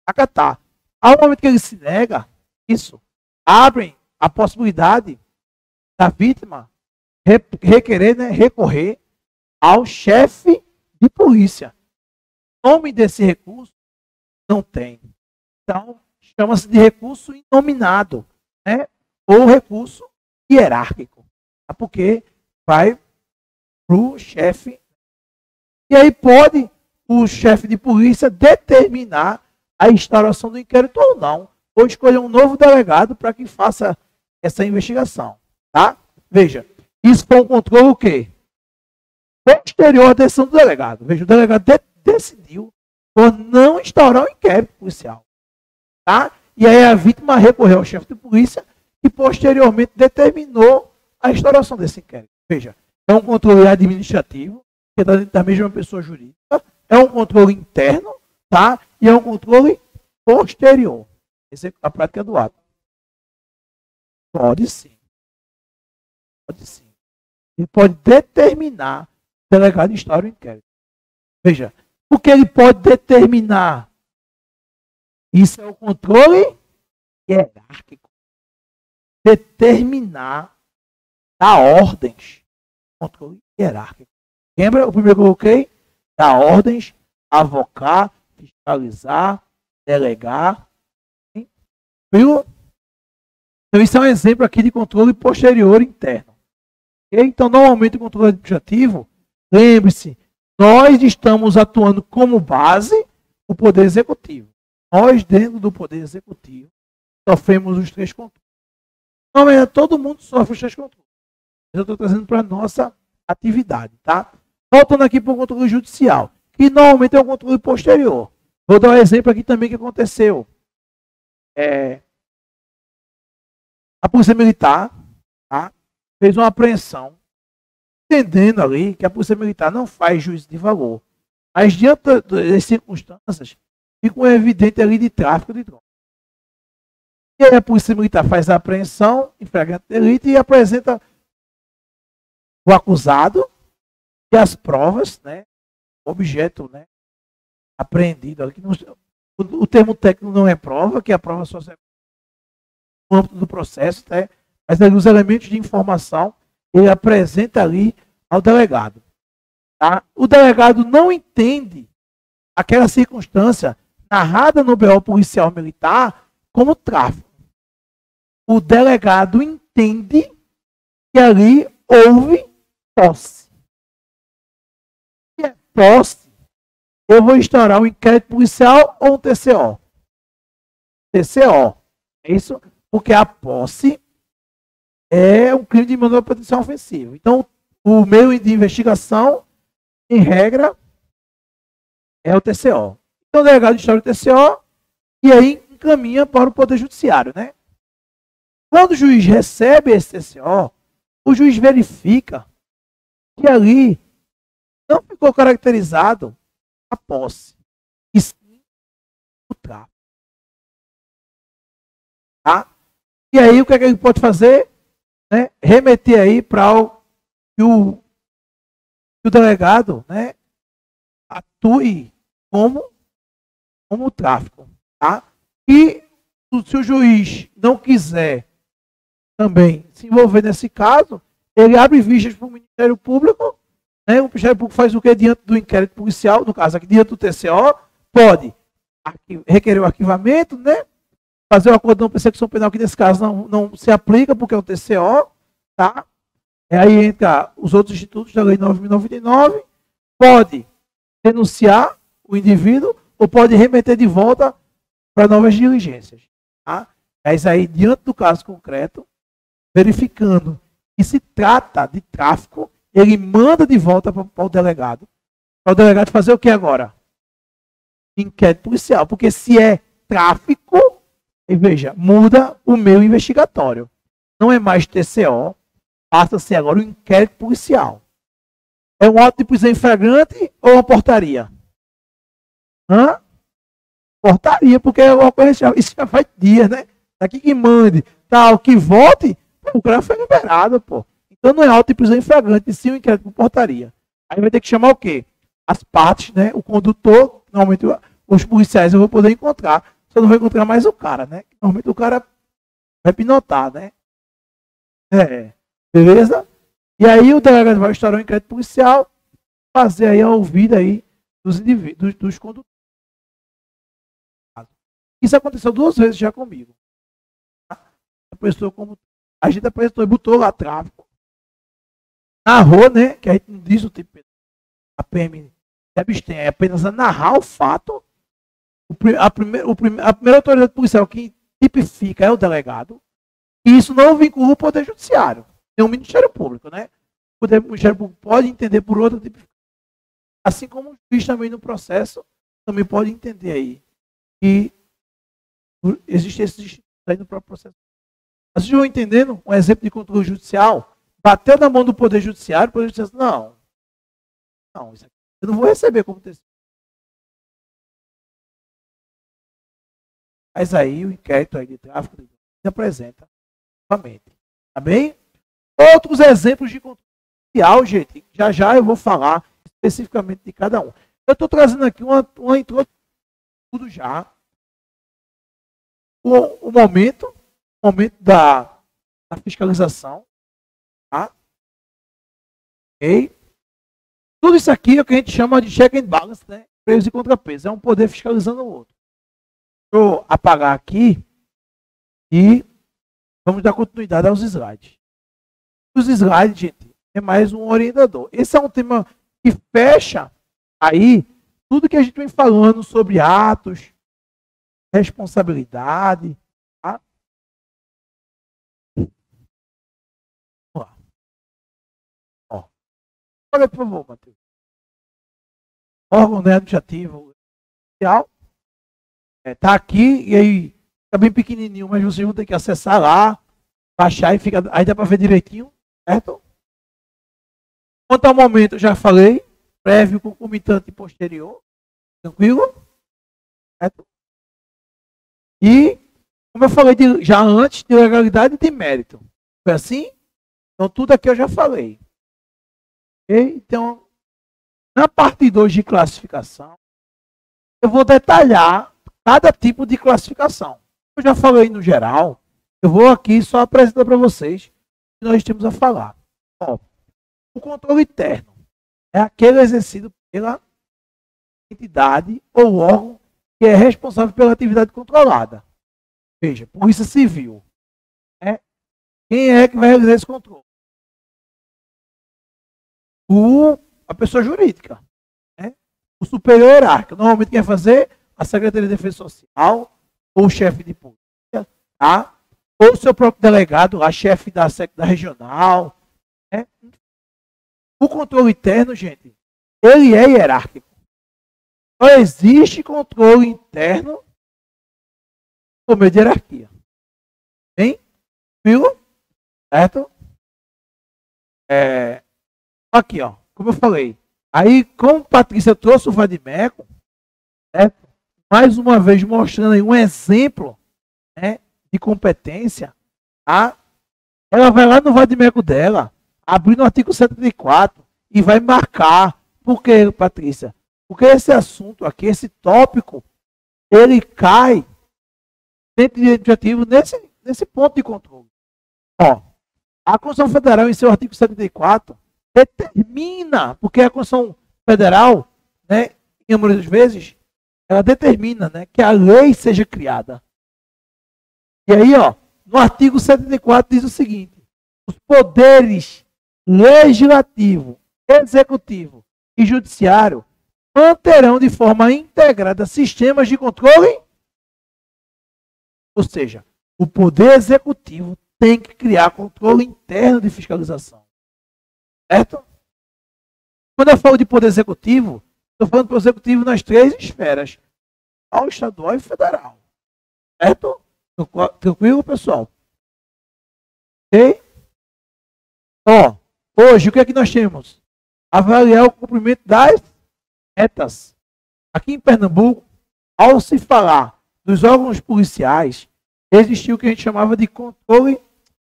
[SPEAKER 1] acatar. Ao momento que ele se nega, isso abre a possibilidade da vítima requerer, né, recorrer ao chefe de polícia. O nome desse recurso não tem. Então, chama-se de recurso inominado, né, ou recurso hierárquico. Porque vai para o chefe. E aí pode o chefe de polícia determinar a instauração do inquérito ou não, ou escolher um novo delegado para que faça essa investigação. Tá? Veja, isso foi um controle o quê? Posterior à decisão do delegado. Veja, o delegado decidiu por não instaurar o inquérito policial. Tá? E aí a vítima recorreu ao chefe de polícia e posteriormente determinou a instauração desse inquérito. Veja, é um controle administrativo, que é da mesma pessoa jurídica, é um controle interno, tá? E é um controle posterior. Essa é a prática do ato. Pode sim. Pode sim. Ele pode determinar o delegado instaurar o inquérito. Veja, porque ele pode determinar. Isso é o controle hierárquico. Determinar, dar ordens. Controle hierárquico. Lembra o primeiro que eu coloquei? Dar ordens, avocar, fiscalizar, delegar. Viu? Então, isso é um exemplo aqui de controle posterior interno. Okay? Então, normalmente, o controle administrativo, lembre-se, nós estamos atuando como base o Poder Executivo. Nós, dentro do Poder Executivo, sofremos os 3 controles. Não, todo mundo sofre os 3 controles. Eu estou trazendo para a nossa atividade, tá? Voltando aqui para o controle judicial, que normalmente é o controle posterior. Vou dar um exemplo aqui também que aconteceu. A Polícia Militar, tá, fez uma apreensão, entendendo ali que a Polícia Militar não faz juízo de valor. Mas diante das circunstâncias, fica um evidente ali de tráfico de drogas. E aí a Polícia Militar faz a apreensão em flagrante delito e apresenta o acusado e as provas, né, o objeto, né, apreendido ali. O termo técnico não é prova, que a prova só serve no âmbito do processo, né, mas ali os elementos de informação ele apresenta ali ao delegado. Tá? O delegado não entende aquela circunstância narrada no BO policial militar como tráfico. O delegado entende que ali houve posse. Se é posse, eu vou instaurar um inquérito policial ou um TCO? TCO. É isso? Porque a posse é um crime de menor potencial ofensivo. Então, o meio de investigação, em regra, é o TCO. Então, o delegado instaura o TCO e aí encaminha para o Poder Judiciário, né? Quando o juiz recebe esse TCO, o juiz verifica que ali não ficou caracterizado a posse, e sim o tráfico. Tá? E aí, o que é que ele pode fazer? Né? Remeter aí para que o delegado, né, atue como tráfico. Tá? E se o juiz não quiser também se envolver nesse caso, ele abre vistas para o Ministério Público, né? O Ministério Público faz o que diante do inquérito policial, no caso aqui, diante do TCO, pode requerer o arquivamento, né? Fazer o acordo de não persecução penal, que nesse caso não se aplica, porque é o TCO, tá? E aí entra os outros institutos da Lei 9.099, pode denunciar o indivíduo ou pode remeter de volta para novas diligências. Tá? Mas aí, diante do caso concreto, verificando que se trata de tráfico, ele manda de volta para o delegado. Para o delegado fazer o que agora? Inquérito policial. Porque se é tráfico, veja, muda o meio investigatório. Não é mais TCO, passa a ser agora um inquérito policial. É um auto de prisão em flagrante ou uma portaria? Portaria, porque é uma ocorrência, isso já faz dias, né? Daqui que mande, tal, que volte, o cara foi liberado, pô. Então não é auto de prisão em flagrante, sim o inquérito por portaria. Aí vai ter que chamar o quê? As partes, né? O condutor, normalmente os policiais eu vou poder encontrar, só não vou encontrar mais o cara, né? Normalmente o cara vai pinotar, né? Beleza? E aí o delegado vai instaurar um inquérito policial, fazer aí a ouvida aí dos indivíduos, dos condutores. Isso aconteceu 2 vezes já comigo. A gente apresentou e botou lá tráfico. Narrou, né? Que a gente não diz o tipo. A PM se abstém, é apenas a narrar o fato. A primeira autoridade policial que tipifica é o delegado. E isso não vincula o Poder Judiciário. Tem o Ministério Público, né? O Ministério Público pode entender por outra tipificação. Assim como o juiz também no processo também pode entender aí que existe esses institutos aí no próprio processo. Vocês vão entendendo um exemplo de controle judicial? Bateu na mão do Poder Judiciário, o Poder Judiciário não, isso aqui eu não vou receber como testemunha. Mas aí o inquérito aí de tráfico se apresenta novamente. Tá bem? Outros exemplos de controle judicial, gente, já eu vou falar especificamente de cada um. Eu estou trazendo aqui uma introdução tudo já. O momento da fiscalização. Tá? Ok? Tudo isso aqui é o que a gente chama de check and balance, né? Pesos e contrapesos. É um poder fiscalizando o outro. Vou apagar aqui e vamos dar continuidade aos slides. Os slides, gente, é mais um orientador. Esse é um tema que fecha aí tudo que a gente vem falando sobre atos, responsabilidade. Tá? Vamos lá. Ó. Olha, por favor, Matheus. Órgão, né, administrativo social. Tá aqui e aí fica bem pequenininho, mas vocês vão ter que acessar lá, baixar e fica, aí dá para ver direitinho, certo? Quanto ao momento, eu já falei, prévio, concomitante e posterior, tranquilo? Certo? E, como eu falei já antes, de legalidade e de mérito. Foi assim? Então, tudo aqui eu já falei. Okay? Então, na parte 2 de classificação, eu vou detalhar cada tipo de classificação. Eu já falei no geral, eu vou aqui só apresentar para vocês o que nós temos a falar. Ó, o controle interno é aquele exercido pela entidade ou órgão que é responsável pela atividade controlada. Veja, Polícia Civil. Né? Quem é que vai realizar esse controle? A pessoa jurídica. Né? O superior hierárquico. Normalmente quem vai fazer a Secretaria de Defesa Social, ou o chefe de polícia, tá? Ou o seu próprio delegado, a chefe da regional. Né? O controle interno, gente, ele é hierárquico. Só existe controle interno por meio de hierarquia. Bem? Viu? Certo? Aqui, ó. Como eu falei. Aí, como Patrícia trouxe o Vadimeco, certo? Mais uma vez mostrando aí um exemplo, né, de competência, tá? Ela vai lá no Vadimeco dela, abrir no artigo 74 e vai marcar. Por quê, Patrícia? Porque esse assunto aqui, esse tópico, ele cai dentro do administrativo nesse ponto de controle. Ó, a Constituição Federal, em seu artigo 74, determina, porque a Constituição Federal, né, em muitas vezes, ela determina, né, que a lei seja criada. E aí, ó, no artigo 74 diz o seguinte: os poderes legislativo, executivo e judiciário manterão de forma integrada sistemas de controle. Ou seja, o poder executivo tem que criar controle interno de fiscalização. Certo? Quando eu falo de poder executivo, estou falando do executivo nas 3 esferas: ao estadual e federal. Certo? Tranquilo, pessoal? Ok? Ó, hoje o que é que nós temos? Avaliar o cumprimento das metas. Aqui em Pernambuco, ao se falar dos órgãos policiais, existia o que a gente chamava de controle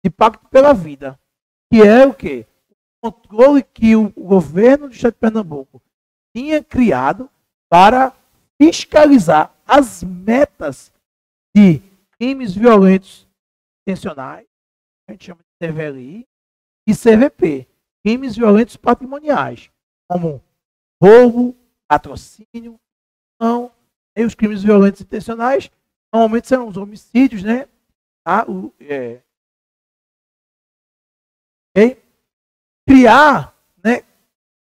[SPEAKER 1] de pacto pela vida, que é o quê? O controle que o governo do estado de Pernambuco tinha criado para fiscalizar as metas de crimes violentos intencionais, a gente chama de CVLI, e CVP, crimes violentos patrimoniais, como roubo, patrocínio, não, e os crimes violentos intencionais, normalmente são os homicídios, né? Criar, né,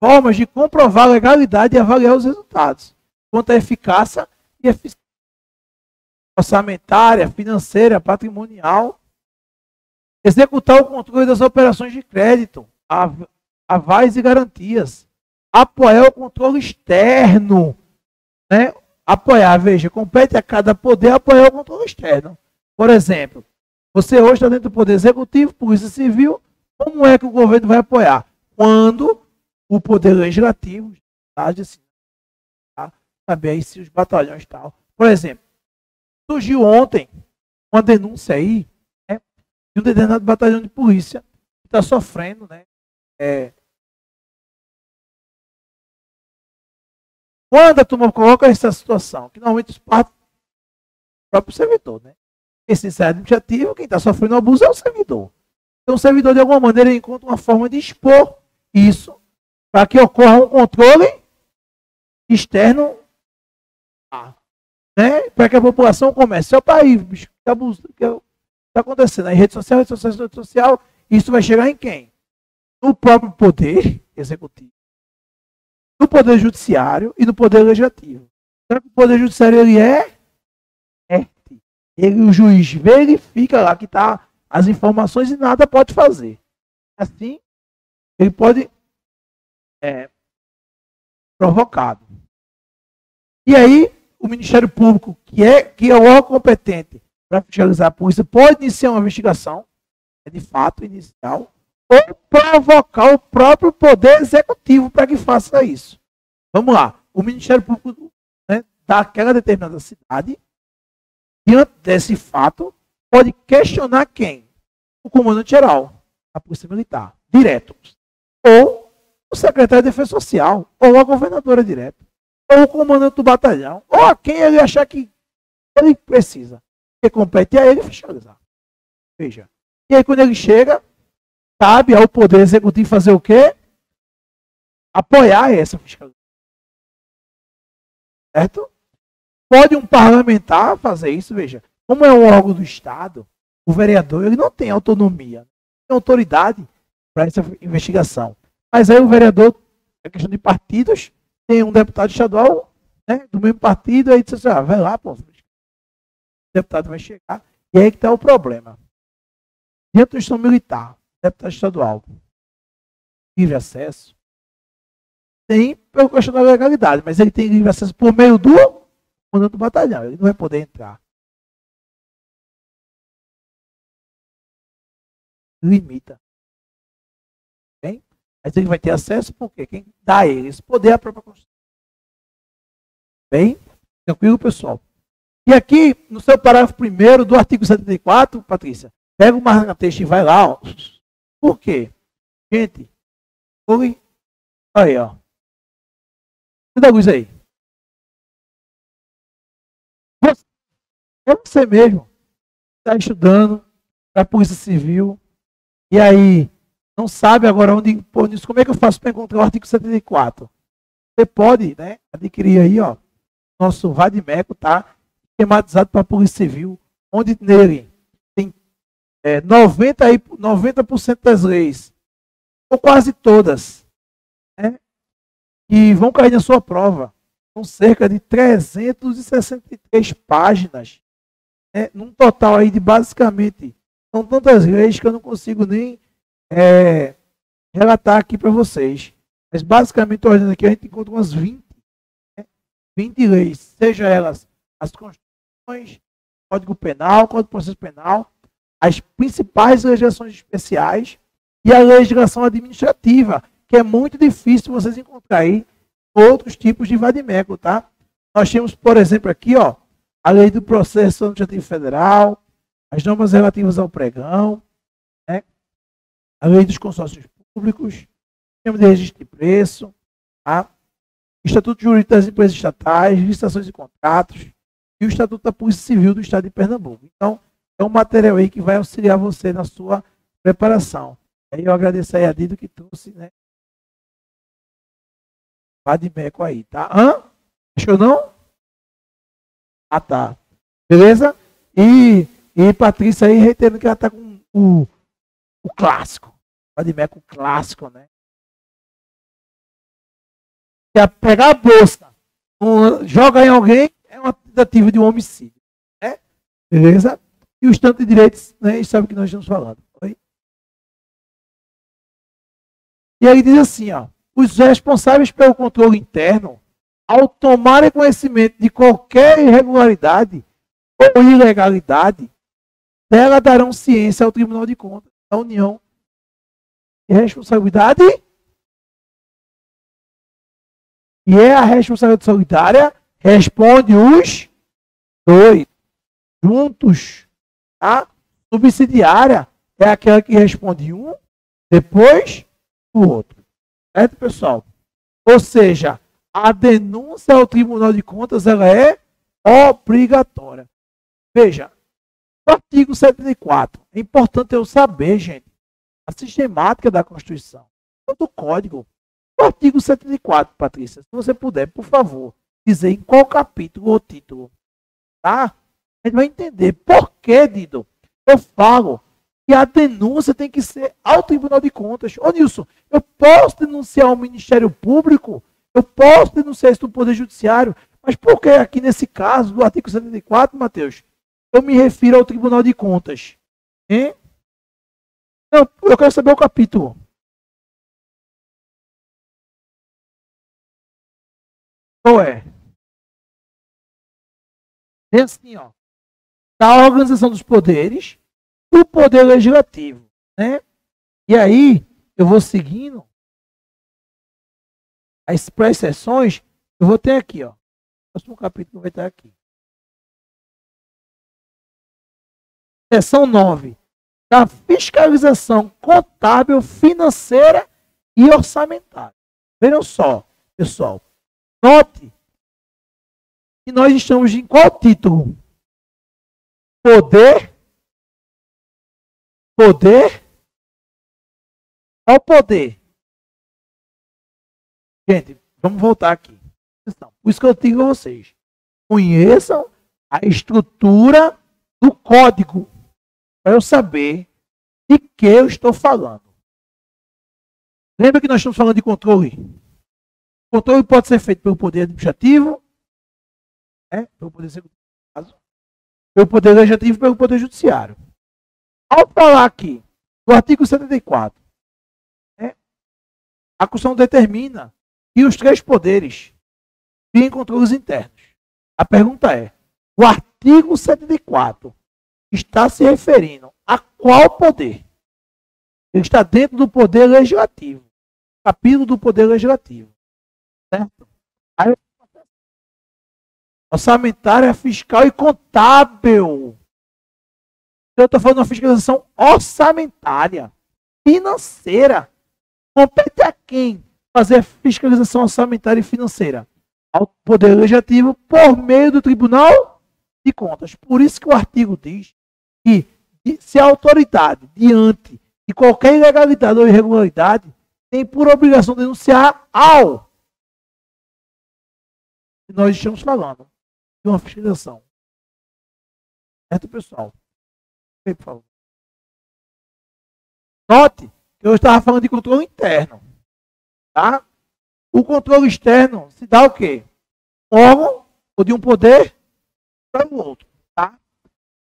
[SPEAKER 1] formas de comprovar a legalidade e avaliar os resultados, quanto à eficácia e eficiência orçamentária, financeira, patrimonial, executar o controle das operações de crédito, avais e garantias, apoiar o controle externo, né? Apoiar, veja, compete a cada poder apoiar o controle externo. Por exemplo, você hoje está dentro do Poder Executivo, Polícia Civil, como é que o governo vai apoiar? Quando o Poder Legislativo, também se os batalhões e tal. Por exemplo, surgiu ontem uma denúncia aí, né, de um determinado batalhão de polícia que está sofrendo, né? Quando a turma coloca essa situação, que normalmente os partes do próprio servidor, né? Esse é administrativo, quem está sofrendo abuso é o servidor. Então o servidor, de alguma maneira, encontra uma forma de expor isso para que ocorra um controle externo, né? Para que a população comece. Opa, aí, bicho, que abuso que está acontecendo? Aí, rede social, isso vai chegar em quem? No próprio poder executivo, no poder judiciário e no poder legislativo. Então, o poder judiciário ele o juiz verifica lá que está as informações e nada pode fazer. Assim, ele pode provocado. E aí, o Ministério Público, que é o órgão competente para fiscalizar a polícia, pode iniciar uma investigação, de fato inicial, ou provocar o próprio Poder Executivo para que faça isso. Vamos lá. O Ministério Público, né, daquela determinada cidade, diante desse fato, pode questionar quem? O comandante-geral, a Polícia Militar, direto. Ou o secretário de Defesa Social, ou a governadora direto, ou o comandante do batalhão, ou a quem ele achar que ele precisa. Que compete a ele fiscalizar. Veja. E aí, quando ele chega, cabe ao Poder Executivo fazer o quê? Apoiar essa fiscalização. Certo? Pode um parlamentar fazer isso? Veja, como é um órgão do Estado, o vereador ele não tem autonomia, não tem autoridade para essa investigação. Mas aí o vereador, é questão de partidos, tem um deputado estadual, né, do mesmo partido, aí diz assim, vai lá, pô, o deputado vai chegar, e aí que está o problema. Dentro do Estado Militar, deputado estadual, livre acesso, tem pelo questão da legalidade, mas ele tem livre acesso por meio do comandante do batalhão, ele não vai poder entrar. Limita. Bem? Mas ele vai ter acesso porque quem dá a ele esse poder é a própria Constituição. Bem? Tranquilo, pessoal? E aqui, no seu parágrafo 1º do artigo 74, Patrícia, pega o marca-texto e vai lá, ó. Por quê? Gente, olha aí, ó. Dá luz aí. Você mesmo está estudando para a Polícia Civil e aí não sabe agora onde pôr isso. Como é que eu faço para encontrar o artigo 74? Você pode, né, adquirir aí, ó, nosso Vadimeco, tá? Esquematizado para a Polícia Civil, onde nele tem 90% das leis, ou quase todas, né, que vão cair na sua prova. São cerca de 363 páginas, né, num total aí de basicamente, são tantas leis que eu não consigo nem relatar aqui para vocês. Mas basicamente, olhando aqui, a gente encontra umas 20 leis, seja elas as Constituições, Código Penal, Código de Processo Penal, as principais legislações especiais e a legislação administrativa, que é muito difícil vocês encontrarem aí outros tipos de vadimeco, tá? Nós temos, por exemplo, aqui, ó, a lei do processo administrativo federal, as normas relativas ao pregão, né? A lei dos consórcios públicos, sistema de registro de preço, tá? Estatuto Jurídico das Empresas Estatais, licitações e contratos e o Estatuto da Polícia Civil do Estado de Pernambuco. Então, é um material aí que vai auxiliar você na sua preparação. Aí eu agradeço aí a Dido que trouxe, né? Vadimeco aí, tá? Hã? Achou não? Ah, tá. Beleza? E Patrícia aí reiterando que ela tá com o clássico. Vadimeco clássico, né? Se pegar a bolsa, joga em alguém, é uma tentativa de um homicídio. Né? Beleza? E os tantos de direitos, né? Sabe o que nós estamos falando. Oi? E aí diz assim, ó. Os responsáveis pelo controle interno, ao tomarem conhecimento de qualquer irregularidade ou ilegalidade, dela darão ciência ao Tribunal de Contas da União. E responsabilidade? E é a responsabilidade solidária, responde os dois, juntos. Tá? Subsidiária é aquela que responde um, depois o outro. Certo, pessoal? Ou seja, a denúncia ao Tribunal de Contas ela é obrigatória. Veja, o artigo 74. É importante eu saber, gente, a sistemática da Constituição, do Código. O artigo 74, Patrícia, se você puder, por favor, dizer em qual capítulo ou título. Tá? A gente vai entender por que, Dido, eu falo que a denúncia tem que ser ao Tribunal de Contas. Ô, Nilson, eu posso denunciar o Ministério Público, eu posso denunciar isso no Poder Judiciário, mas por que aqui nesse caso, do artigo 74, Matheus, eu me refiro ao Tribunal de Contas? Hein? Não, eu quero saber o capítulo. Qual é? É assim, ó. Da organização dos poderes, do poder legislativo, né? E aí, eu vou seguindo as pré-sessões, eu vou ter aqui, ó. O próximo capítulo vai estar aqui. Seção 9. Da fiscalização contábil, financeira e orçamentária. Vejam só, pessoal. Note que nós estamos em qual título? Poder. Qual poder? Gente, vamos voltar aqui. Por isso que eu digo a vocês. Conheçam a estrutura do código. Para eu saber de que eu estou falando. Lembra que nós estamos falando de controle? O controle pode ser feito pelo poder administrativo, né? Pelo poder executivo, pelo poder legislativo e pelo poder judiciário. Ao falar aqui do artigo 74, né? A Constituição determina que os três poderes têm controles internos. A pergunta é, o artigo 74 está se referindo a qual poder? Ele está dentro do poder legislativo. Capítulo do poder legislativo. Certo? Aí, orçamentária, fiscal e contábil. Eu estou falando de uma fiscalização orçamentária, financeira. Compete a quem fazer a fiscalização orçamentária e financeira? Ao poder legislativo por meio do Tribunal de Contas. Por isso que o artigo diz que se a autoridade, diante de qualquer ilegalidade ou irregularidade, tem por obrigação denunciar ao que nós estamos falando de uma fiscalização. Certo, pessoal? Por favor. Note que eu estava falando de controle interno. Tá? O controle externo se dá o quê? Um órgão ou de um poder para o outro. Tá?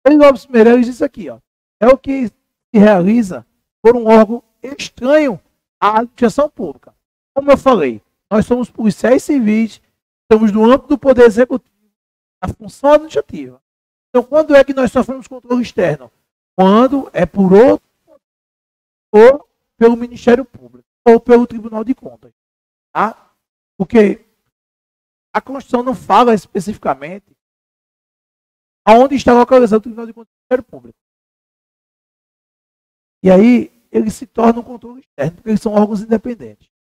[SPEAKER 1] Ele Lopes Meirelles disse aqui, ó, é o que se realiza por um órgão estranho à administração pública. Como eu falei, nós somos policiais civis, estamos no âmbito do poder executivo, na função administrativa. Então, quando é que nós sofremos controle externo? Quando é por outro ou pelo Ministério Público ou pelo Tribunal de Contas. Tá? Porque a Constituição não fala especificamente aonde está localizado o Tribunal de Contas do Ministério Público. E aí, ele se torna um controle externo, porque eles são órgãos independentes.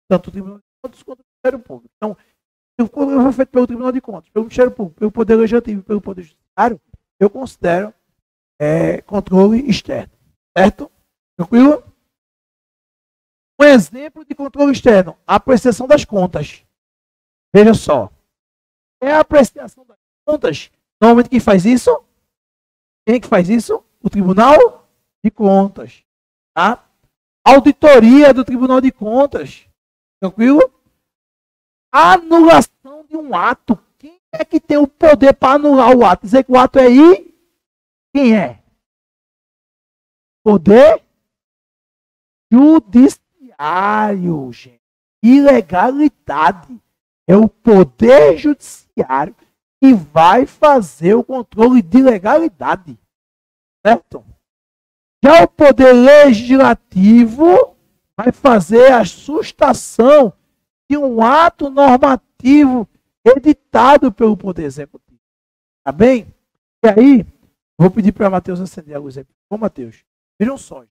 [SPEAKER 1] Tanto o Tribunal de Contas quanto o Ministério Público. Então, se o controle foi feito pelo Tribunal de Contas, pelo Ministério Público, pelo Poder Legislativo e pelo Poder Judiciário, eu considero controle externo. Certo? Tranquilo? Um exemplo de controle externo, a apreciação das contas. Veja só. É a apreciação das contas. Normalmente quem faz isso? Quem é que faz isso? O Tribunal de Contas. Tá? Auditoria do Tribunal de Contas. Tranquilo? Anulação de um ato. Quem é que tem o poder para anular o ato? Dizer que o ato é I? Quem é? Poder Judiciário, gente. Ilegalidade. É o Poder Judiciário que vai fazer o controle de legalidade. Certo? Já o Poder Legislativo vai fazer a sustação de um ato normativo editado pelo Poder Executivo. Tá bem? E aí, vou pedir para Matheus acender a luz aí. Ô, Matheus, vejam só.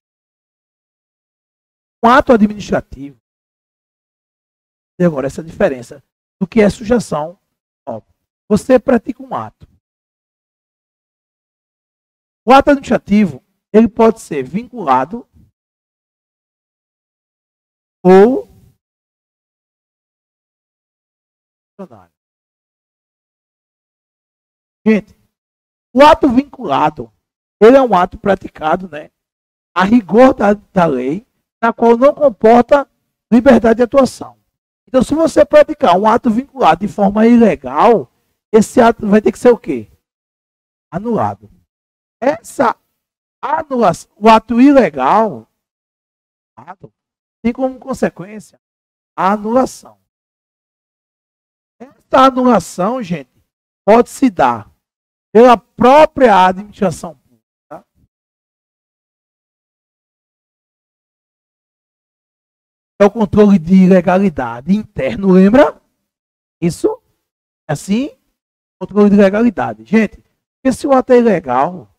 [SPEAKER 1] Um ato administrativo. E agora, essa diferença do que é sujeição. Ó, você pratica um ato. O ato administrativo, ele pode ser vinculado ou funcionário. Gente, o ato vinculado, ele é um ato praticado, né, a rigor da lei, na qual não comporta liberdade de atuação. Então, se você praticar um ato vinculado de forma ilegal, esse ato vai ter que ser o quê? Anulado. Essa anulação, o ato ilegal, tem como consequência a anulação. Essa anulação, gente, pode se dar pela própria administração pública. É o controle de ilegalidade interno, lembra? Isso? É assim? Controle de ilegalidade. Gente, esse ato é ilegal.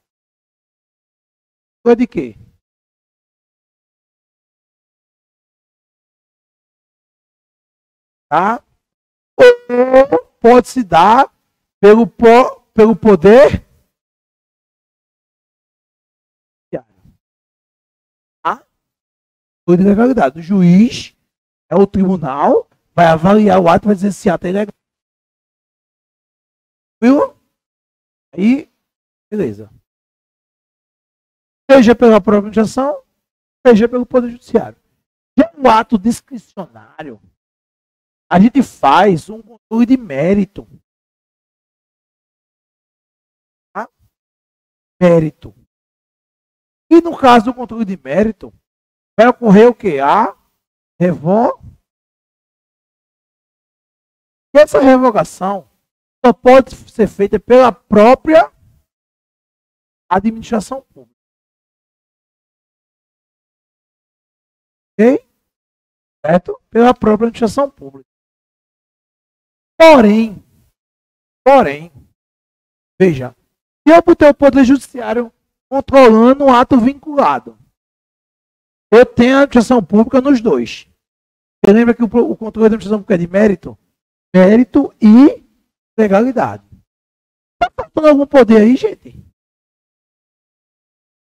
[SPEAKER 1] É de quê? Tá? Ou pode se dar pelo poder. Tá? Por ilegalidade. O juiz é o tribunal, vai avaliar o ato e vai dizer se ato é ilegal. Viu? Aí, beleza. Seja pela própria administração, seja pelo Poder Judiciário. Já um ato discricionário, a gente faz um controle de mérito. Tá? Mérito. E no caso do controle de mérito, vai ocorrer o quê? A revogação. E essa revogação só pode ser feita pela própria administração pública. Ok? Certo? Pela própria administração pública. Porém, veja, se eu botei o Poder Judiciário controlando um ato vinculado, eu tenho a administração pública nos dois. Você lembra que o controle da administração pública é de mérito? Mérito e legalidade. Está faltando algum poder aí, gente?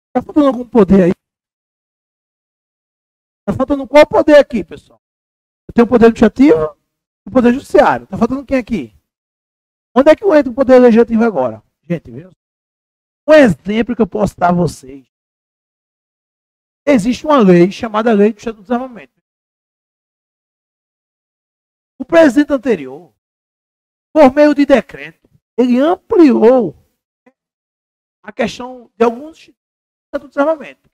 [SPEAKER 1] Está faltando algum poder aí? Está faltando qual poder aqui, pessoal? Eu tenho o Poder Administrativo e o Poder Judiciário. Está faltando quem aqui? Onde é que entra o Poder Legislativo agora? Gente, viu? Um exemplo que eu posso dar a vocês. Existe uma lei chamada Lei do Estado do Desarmamento. O presidente anterior, por meio de decreto, ele ampliou a questão de alguns institutos do desarmamento.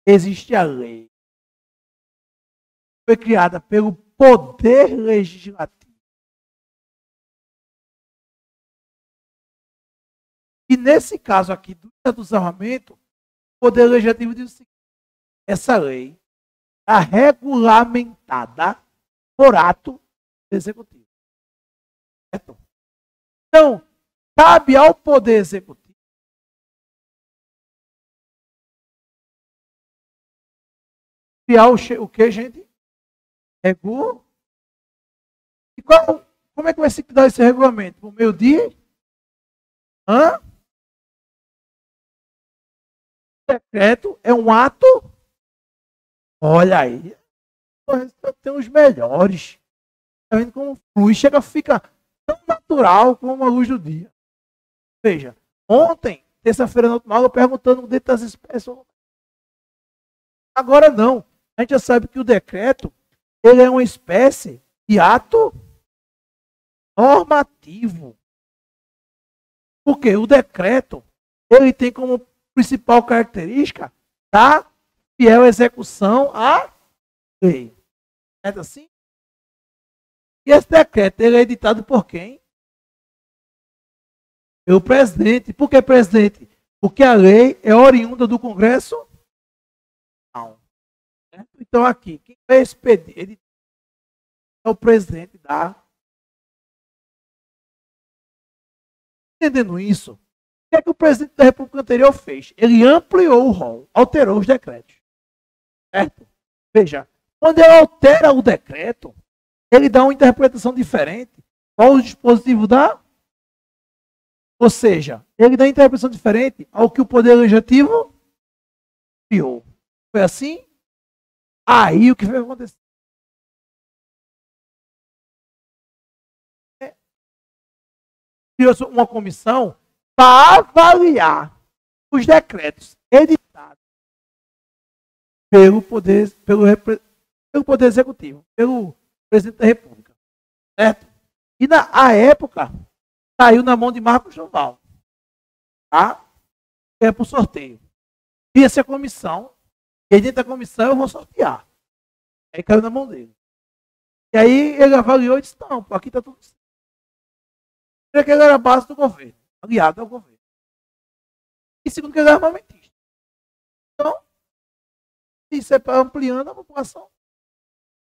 [SPEAKER 1] Existe a lei que foi criada pelo Poder Legislativo. E nesse caso aqui do desarmamento, o Poder Legislativo diz o seguinte: essa lei está regulamentada por ato executivo. Certo? Então, cabe ao Poder Executivo criar o que, gente? Regulamento. E como é que vai se dar esse regulamento? Por meio de decreto é um ato. Olha aí. Tem os melhores. Tá vendo como flui? Chega, fica tão natural como a luz do dia. Veja, ontem, terça-feira na última aula, perguntando dentro das espécies. Agora não. A gente já sabe que o decreto ele é uma espécie de ato normativo. Porque o decreto ele tem como principal característica da fiel execução à lei. É assim? E esse decreto ele é editado por quem? Pelo presidente. Por que presidente? Porque a lei é oriunda do Congresso? Não. Então aqui, quem vai expedir é o presidente da. Entendendo isso, o que é que o presidente da República anterior fez? Ele ampliou o rol, alterou os decretos. Certo? Veja, quando ele altera o decreto, ele dá uma interpretação diferente ao dispositivo da. Ou seja, ele dá uma interpretação diferente ao que o Poder Legislativo criou. Foi assim? Aí o que vai acontecer? Criou uma comissão para avaliar os decretos editados pelo Poder Executivo, pelo Presidente da República. Certo? E na época, caiu na mão de Marcos Duval. Tá? É por sorteio. E essa comissão, e dentro da comissão eu vou sortear. Aí caiu na mão dele. E aí ele avaliou e disse, não, aqui está tudo certo. Primeiro que ele era a base do governo, aliado ao governo. E segundo que ele era armamentista. Então, isso é para ampliando a população.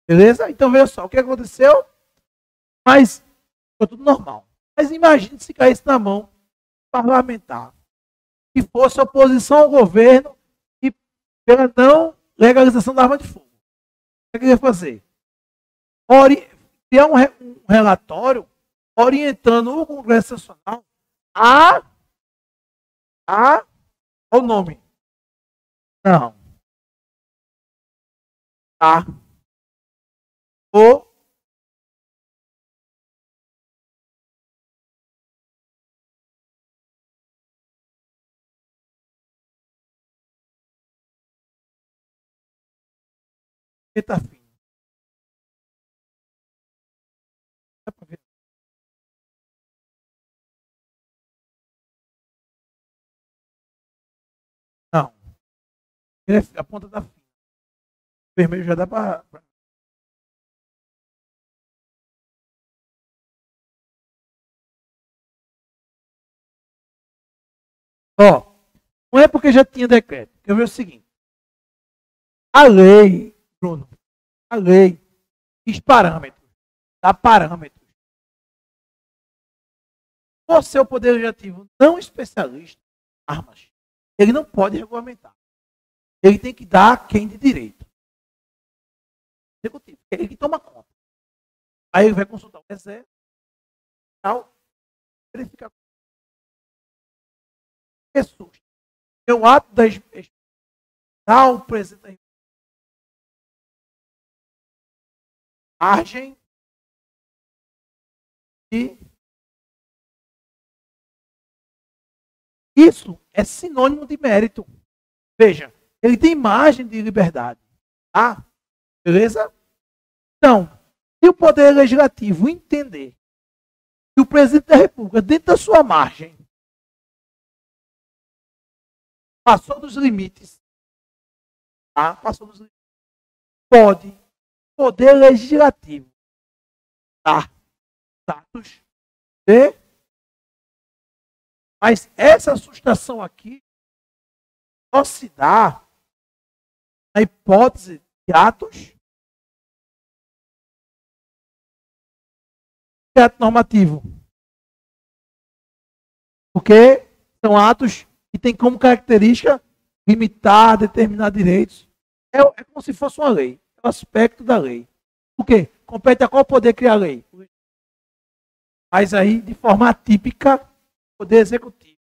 [SPEAKER 1] Beleza? Então veja só, o que aconteceu? Mas foi tudo normal. Mas imagine se caísse na mão parlamentar que fosse oposição ao governo e pela não legalização da arma de fogo. O que ele ia fazer? Criar um relatório orientando o Congresso Nacional o nome. Não. Tá. O que tá fino. Dá pra ver? Não. A ponta tá fina. O vermelho já dá para. Ó, não é porque já tinha decreto. Eu vejo o seguinte. A lei, Bruno, a lei diz parâmetros. Dá parâmetros. Você, o Poder Legislativo, não especialista em armas, ele não pode regulamentar. Ele tem que dar quem de direito. Executivo. Ele que toma conta. Aí ele vai consultar o Exército, tal, verificar. Ressurge. É o ato da o presidente da República margem de. Isso é sinônimo de mérito. Veja, ele tem margem de liberdade. Tá? Beleza? Então, se o Poder Legislativo entender que o presidente da República, dentro da sua margem, passou dos limites, tá? Passou dos limites, pode o Poder Legislativo dar status de. Mas essa sustentação aqui só se dá na hipótese de atos de ato normativo. Porque são atos que têm como característica limitar, determinar direitos. É como se fosse uma lei. É o aspecto da lei. O quê? Compete a qual poder criar a lei? Mas aí, de forma atípica, o poder executivo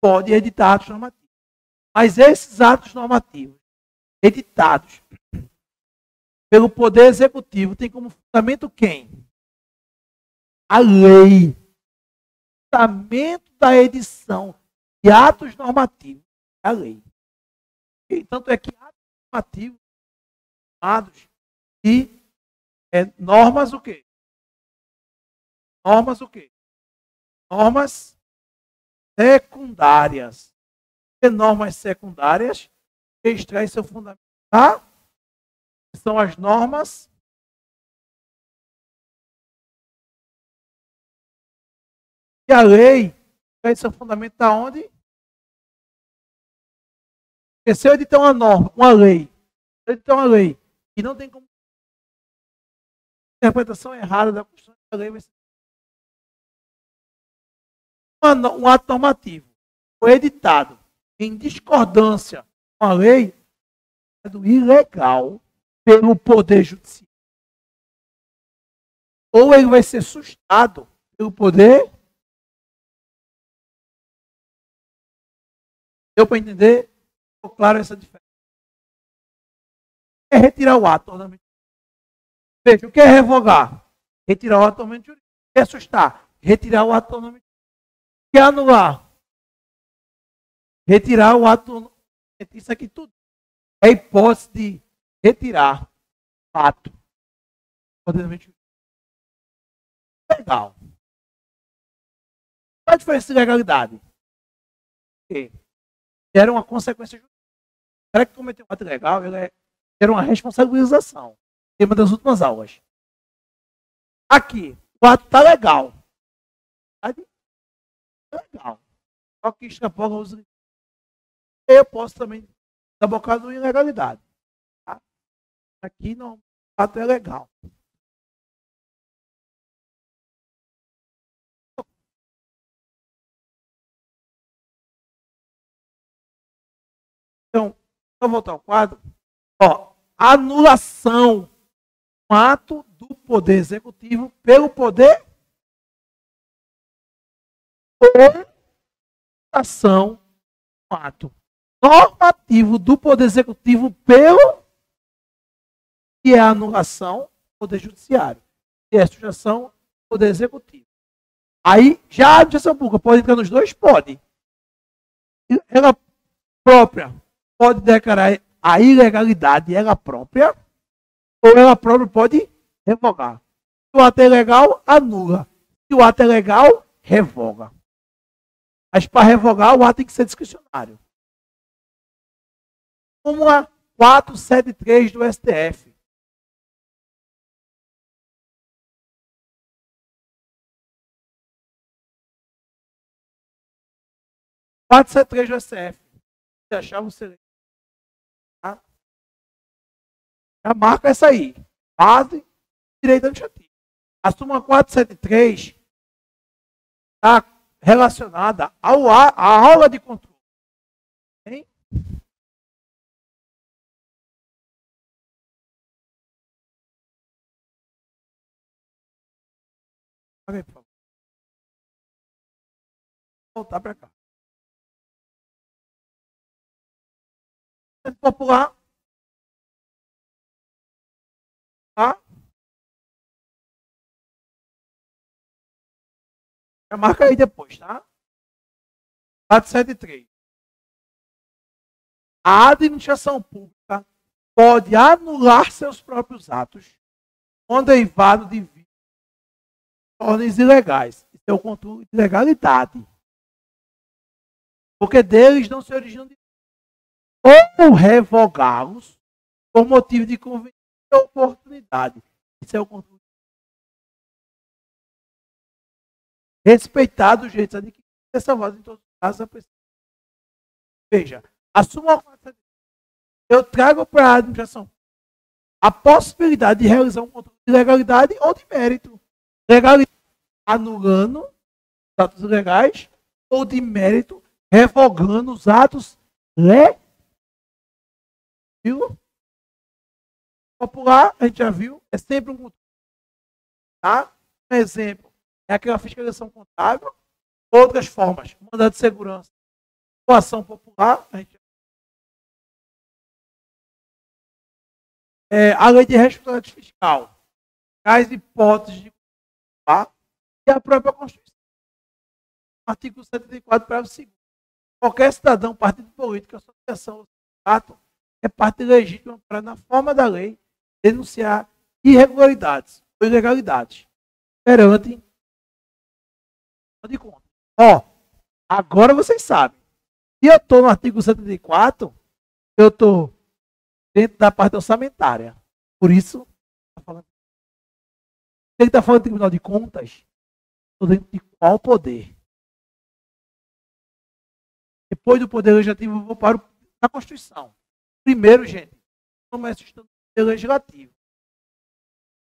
[SPEAKER 1] pode editar atos normativos. Mas esses atos normativos, editados pelo poder executivo, tem como fundamento quem? A lei. O fundamento da edição de atos normativos é a lei. E, tanto é que atos normativos chamados de normas o quê? Normas o quê? Normas secundárias. E normas secundárias que extraem seu fundamento, tá? São as normas e a lei extrai seu fundamento da onde? Porque se eu editar uma norma, uma lei, se eu editar uma lei e não tem como interpretação errada da Constituição, a lei vai ser um ato normativo foi editado em discordância com a lei é do ilegal pelo Poder Judiciário. Ou ele vai ser sustentado pelo Poder. Deu para entender? Ficou claro essa diferença? É retirar o ato ornamento. Veja, o que é revogar? Retirar o ato ornamento jurídico. O que é sustar? Retirar o ato ornamento jurídico. O que é anular? Retirar o ato. Isso aqui tudo é hipótese de retirar fato. Legal. Qual a diferença de legalidade? Era uma consequência jurídica. O cara que cometeu um ato ilegal, era uma responsabilização. Tema das últimas aulas. Aqui, o ato está legal. Está legal. Só que extrapola os limites. Eu posso também abocar de ilegalidade. Tá? Aqui não, o ato é legal. Então, vou voltar ao quadro. Ó, anulação. Um ato do Poder Executivo pelo Poder ou ação. Um ato normativo do Poder Executivo pelo que é a anulação do Poder Judiciário. E é a sujeição do Poder Executivo. Aí, já a administração pública pode entrar nos dois? Pode. Ela própria pode declarar a ilegalidade ela própria, ou ela própria pode revogar. Se o ato é ilegal, anula. Se o ato é legal, revoga. Mas para revogar, o ato tem que ser discricionário. Como a 473 do STF. Do STF. Se achar, você tá? Já marca essa aí. Base direito administrativo. A súmula 473 está relacionada à aula de controle. Hein? Olha aí, por favor. Vou voltar para cá. Popular. Tá? Já marca aí depois, tá? 473. A administração pública pode anular seus próprios atos quando derivado de ordens ilegais. Isso é o controle de legalidade. Porque deles não se originam de ou revogá-los por motivo de conveniência ou oportunidade. Isso é o controle. Respeitar os direitos adquiridos e ressalvados em todos os casos. Veja, a súmula 473, eu trago para a administração a possibilidade de realizar um controle de legalidade ou de mérito. Legalidade anulando atos ilegais ou de mérito, revogando os atos legais. Viu? Popular, a gente já viu, é sempre um controle. Tá? Um exemplo é aquela fiscalização contábil. Outras formas, mandado de segurança, ação popular, a gente a lei de responsabilidade fiscal, as hipóteses de culpar e a própria Constituição. Artigo 74, parágrafo 2º. Qualquer cidadão, partido político, associação ou sindicato é parte legítima para, na forma da lei, denunciar irregularidades ou ilegalidades perante de conta. Agora vocês sabem. Se eu estou no artigo 74, eu estou dentro da parte orçamentária. Por isso, se ele está falando de Tribunal de Contas, estou dentro de qual poder? Depois do Poder Legislativo, eu vou para a Constituição. Primeiro, gente, começo estudando o Poder Legislativo.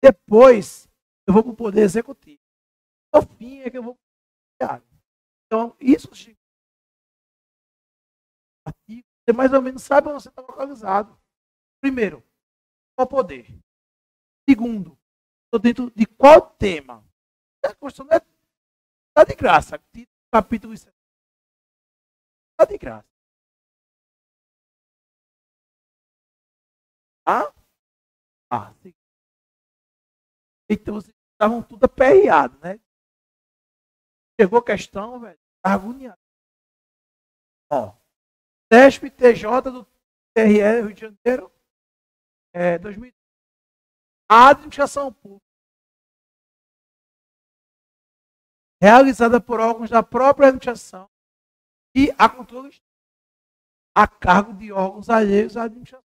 [SPEAKER 1] Depois, eu vou para o Poder Executivo. Ao fim é que eu vou para o Judiciário. Então, isso, você mais ou menos sabe onde você está localizado. Primeiro, qual poder? Segundo, estou dentro de qual tema? A Constituição está de graça. Capítulo 7. Está de graça. Sim. Então, vocês estavam tudo aperreados, né? Chegou a questão, velho, agoniado. TESP TJ do TRE Rio de Janeiro, 2000. A administração pública realizada por órgãos da própria administração e a controle a cargo de órgãos alheios à administração.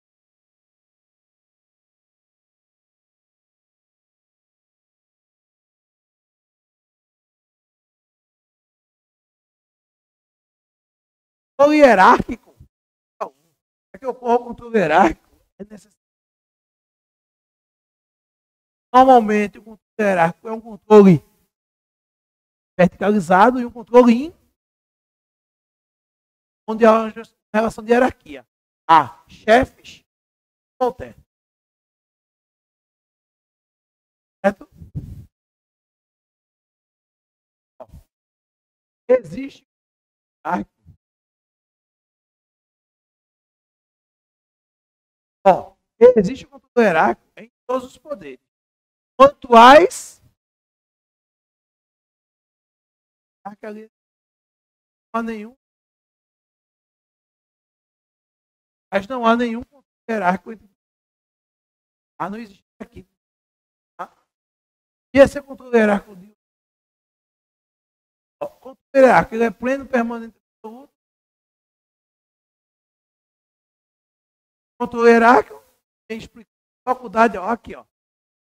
[SPEAKER 1] O hierárquico, para que ocorra o controle hierárquico, é necessário. Normalmente, o controle hierárquico é um controle verticalizado e um controle onde há uma relação de hierarquia. Há chefes e subalternos. Certo? Existe existe um controle hierárquico em todos os poderes. Quanto mais não há nenhum, mas não há nenhum controle hierárquico entre não existe aqui. Tá? E esse controle hierárquico o controle hierárquico é pleno, permanente, absoluto. O controle hierárquico tem faculdade, aqui,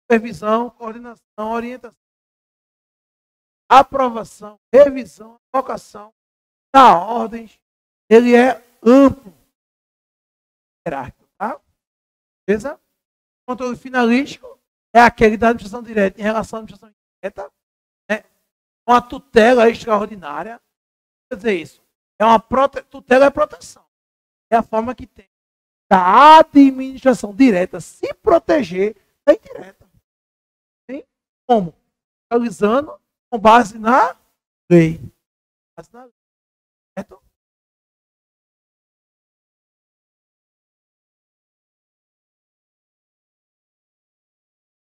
[SPEAKER 1] supervisão, coordenação, orientação, aprovação, revisão, alocação, da ordens, ele é amplo, hierárquico, tá? Beleza? O controle finalístico é aquele da administração direta em relação à administração indireta, né? Uma tutela extraordinária. Quer dizer isso? É uma tutela é proteção. É a forma que tem da administração direta se proteger da indireta. Tem como? Realizando com base na lei. Certo?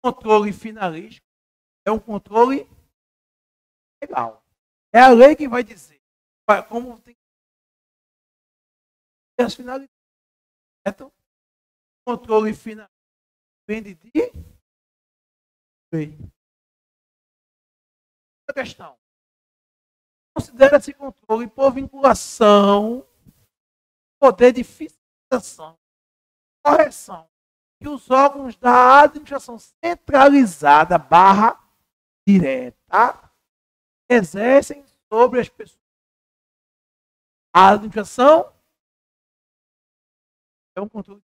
[SPEAKER 1] O controle finalístico é um controle legal. É a lei que vai dizer como tem que ter as finalidades. Certo? O controle final depende de lei. Outra questão. Considera-se controle por vinculação, poder de fiscalização, correção que os órgãos da administração centralizada / direta exercem sobre as pessoas. A administração é um controle.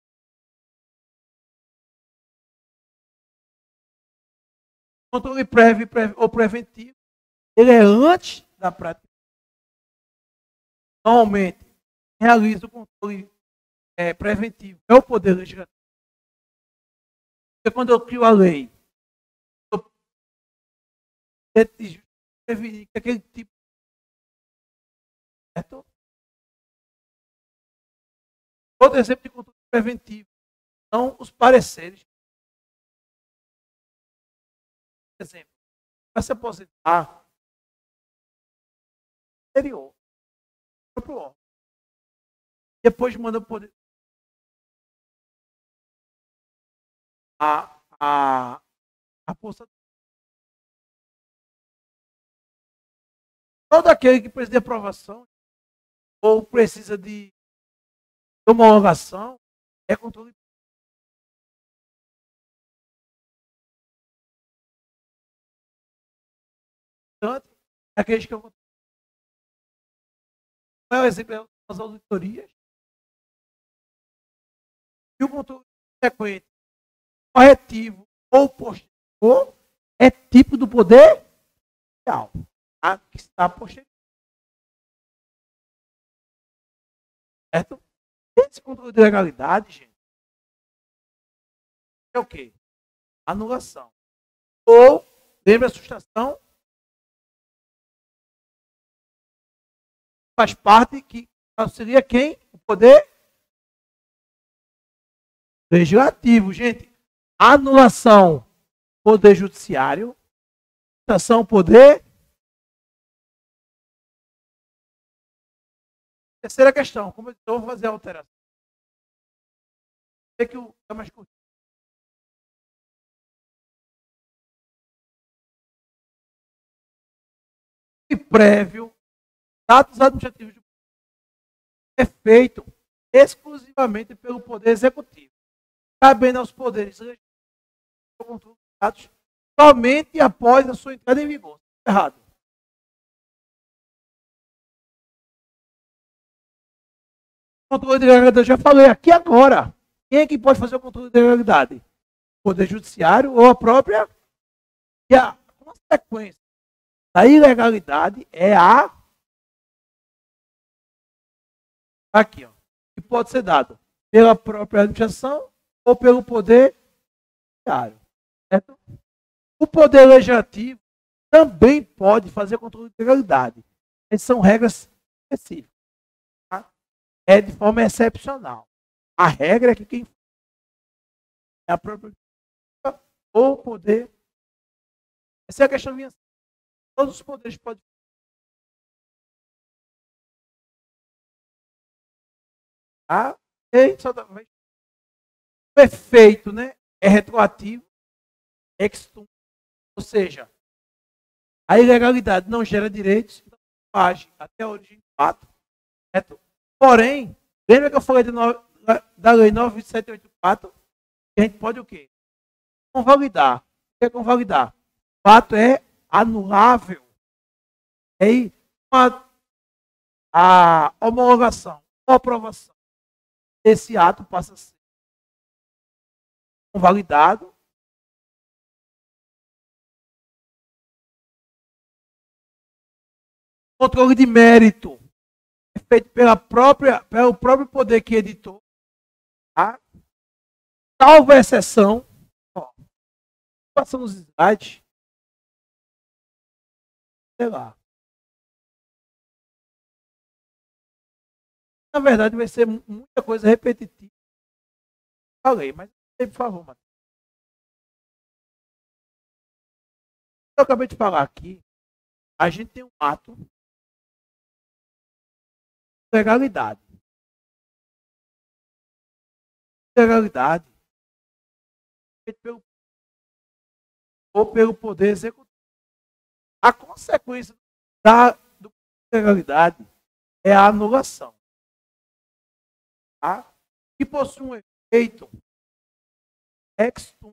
[SPEAKER 1] O controle prévio ou preventivo, ele é antes da prática. normalmente realiza o controle preventivo. É o poder legislativo. Porque quando eu crio a lei, eu prevenir que aquele tipo de... Certo? Outro exemplo de controle preventivo são os pareceres. Por exemplo, para se aposentar, exterior, para o órgão. Depois manda poder a força. Todo aquele que precisa de aprovação ou precisa de homologação é controle. Aqueles que eu é o exemplo das auditorias e o controle sequente, corretivo ou posterior é tipo do poder real, tá? Que está posterior. Certo? Esse controle de legalidade, gente, é o quê? Anulação. Ou, lembra a sustação? Faz parte que auxilia quem? O poder legislativo, gente. Anulação, poder judiciário. Sustação, poder. Terceira questão, como eu vou fazer a alteração? É que o é mais curto. E prévio, atos administrativos é feito exclusivamente pelo Poder Executivo, cabendo aos poderes legislativos somente após a sua entrada em vigor. Errado. Controle de legalidade, eu já falei aqui agora. Quem é que pode fazer o controle de legalidade? O Poder Judiciário ou a própria. E a consequência da ilegalidade é a. Aqui, ó. Que pode ser dado pela própria administração ou pelo Poder Judiciário. Certo? O Poder Legislativo também pode fazer controle de legalidade. Essas são regras específicas. Tá? É de forma excepcional. A regra é que quem é a própria ou o poder. Essa é a questão minha. Todos os poderes podem. Tá? O efeito, né, é retroativo, extum, ou seja, a ilegalidade não gera direitos, então age até a origem do fato. Certo? Porém, lembra que eu falei da Lei 9.784? Que a gente pode o quê? Convalidar. O que é convalidar? O fato é anulável. E aí, a homologação ou aprovação desse ato passa a ser convalidado. Controle de mérito é feito pelo próprio poder que editou. Tá? Salvo a exceção. Ó, passando os slides. Sei lá. Na verdade, vai ser muita coisa repetitiva. Falei, mas por favor, Matheus. Eu acabei de falar aqui. A gente tem um ato de legalidade. Legalidade feito pelo Poder Executivo. A consequência da legalidade é a anulação. Tá? Que possui um efeito extum,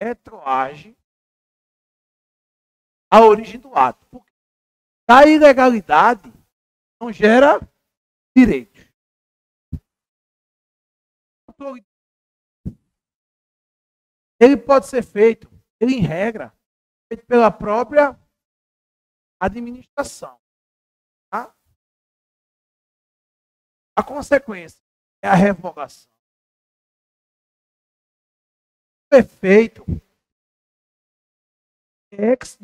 [SPEAKER 1] retroage a origem do ato. Porque a ilegalidade não gera direitos. Ele pode ser feito, ele em regra, feito pela própria administração. Tá? A consequência é a revogação. O efeito ex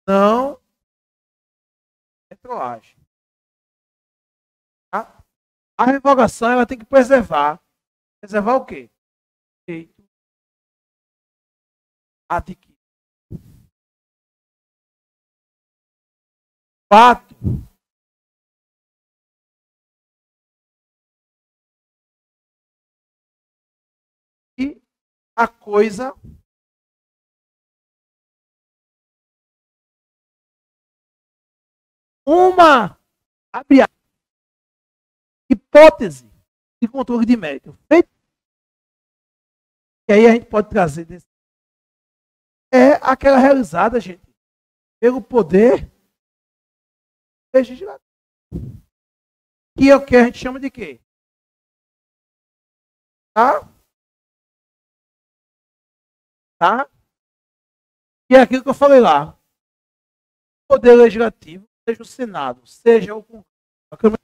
[SPEAKER 1] não retroage. Tá? A revogação ela tem que preservar. Preservar o quê? Direito adquirido. Fato que a coisa uma abre aspas, hipótese de controle de mérito. Feito, que aí a gente pode trazer desse, é aquela realizada, gente, pelo poder legislativo. Que é o que a gente chama de quê? Tá? Tá? E é aquilo que eu falei lá. O poder legislativo, seja o Senado, seja o Congresso, a Câmara,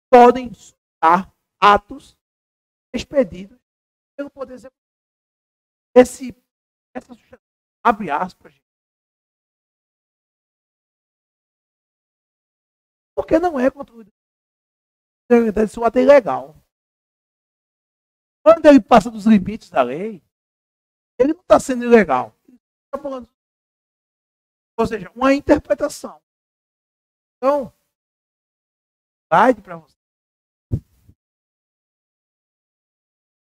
[SPEAKER 1] podem soltar atos expedidos pelo poder executivo. Essa abre aspas, gente. Porque não é controle. Esse ato é ilegal. Quando ele passa dos limites da lei, ele não está sendo ilegal. Ele está falando, ou seja, uma interpretação. Então, slide para você.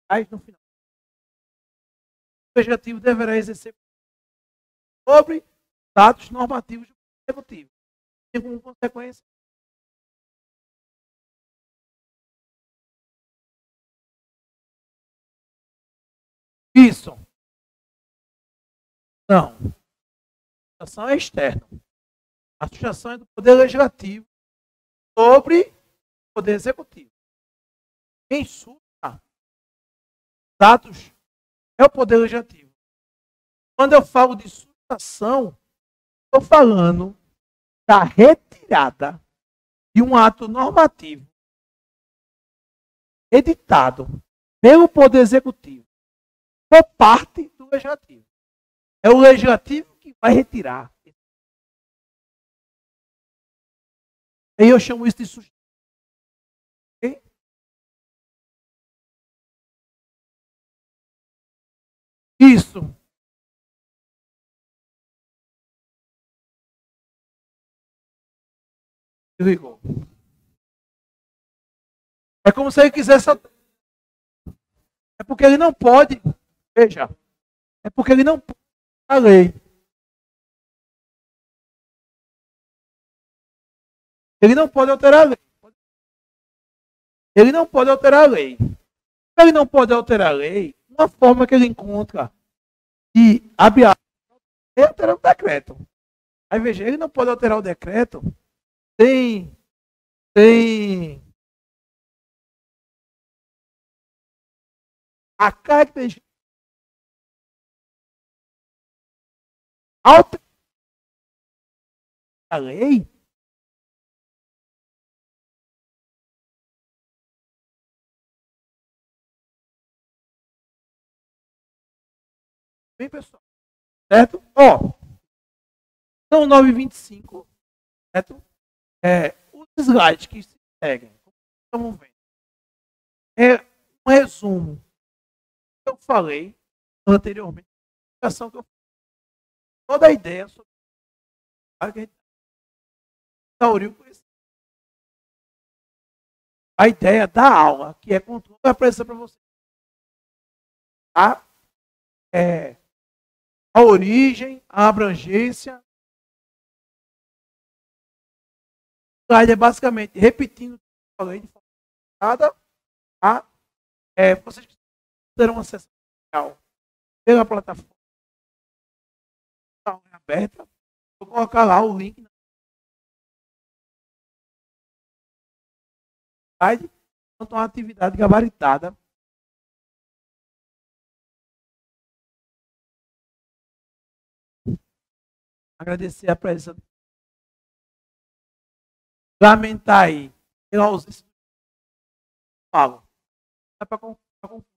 [SPEAKER 1] Mas no final, o legislativo deverá exercer sobre dados normativos do executivo. E como consequência, isso. Não. A sustentação é externa. A sustentação é do poder legislativo sobre o poder executivo. Quem susta dados é o poder legislativo. Quando eu falo de sustentação, estou falando da retirada de um ato normativo editado pelo Poder Executivo por parte do Legislativo. É o Legislativo que vai retirar. Aí eu chamo isso de sustentação. Okay? Isso. Desligou. É como se ele quisesse. É porque ele não pode. Veja. É porque ele não pode a lei. Ele não pode alterar a lei. Ele não pode alterar a lei. Ele não pode alterar a lei. Uma forma que ele encontra de abrir a lei é alterar o decreto. Aí veja, ele não pode alterar o decreto sem a característica alterar a lei. Bem, pessoal. Certo? Ó, são 9h25. Certo? Os slides que se seguem, como estamos vendo, é um resumo que eu falei anteriormente. Que eu toda a ideia sobre a que a ideia da aula, que é controle, vai aparecer para você. Tá? A origem, a abrangência. É basicamente repetindo o que eu falei de forma nada, tá? Vocês terão acesso pela plataforma aberta. Vou colocar lá o link na slide, quanto a uma atividade gabaritada. Agradecer a presença lamentar aí pela ausência do falo. Dá para confundir.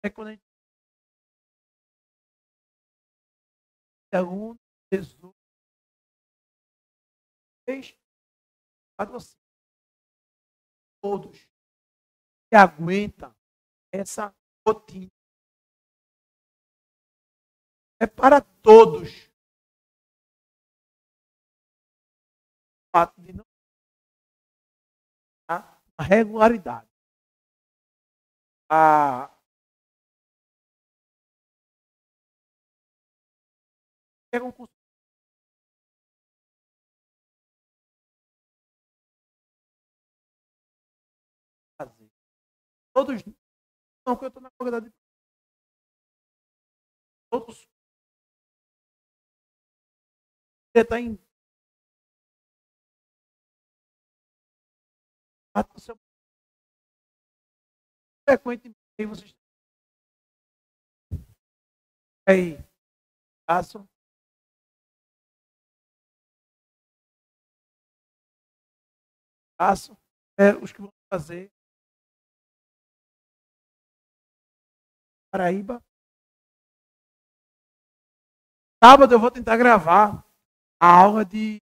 [SPEAKER 1] É quando a gente aluno, Jesus, patrocínio. Todos que aguentam essa rotina. É para todos. O fato de não ter a regularidade. A é um curso fazer. Todos não, que eu estou na qualidade de todos. Você está em o seu frequentemente vocês aí façam os que vão fazer Paraíba. Sábado eu vou tentar gravar a aula de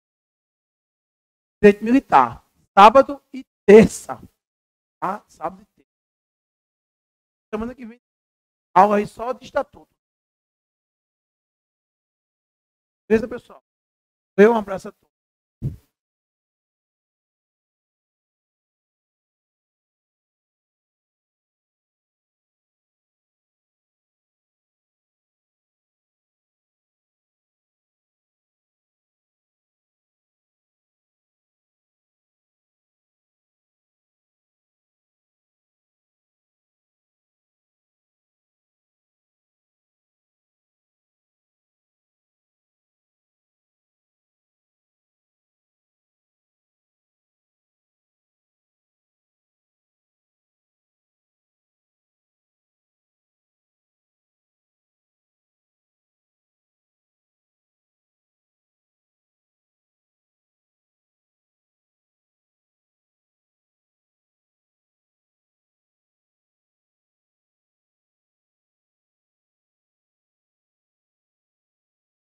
[SPEAKER 1] direito militar. Sábado e terça. Tá? Sábado e terça. Semana que vem, aula aí só de estatuto. Beleza, pessoal? Um abraço a todos.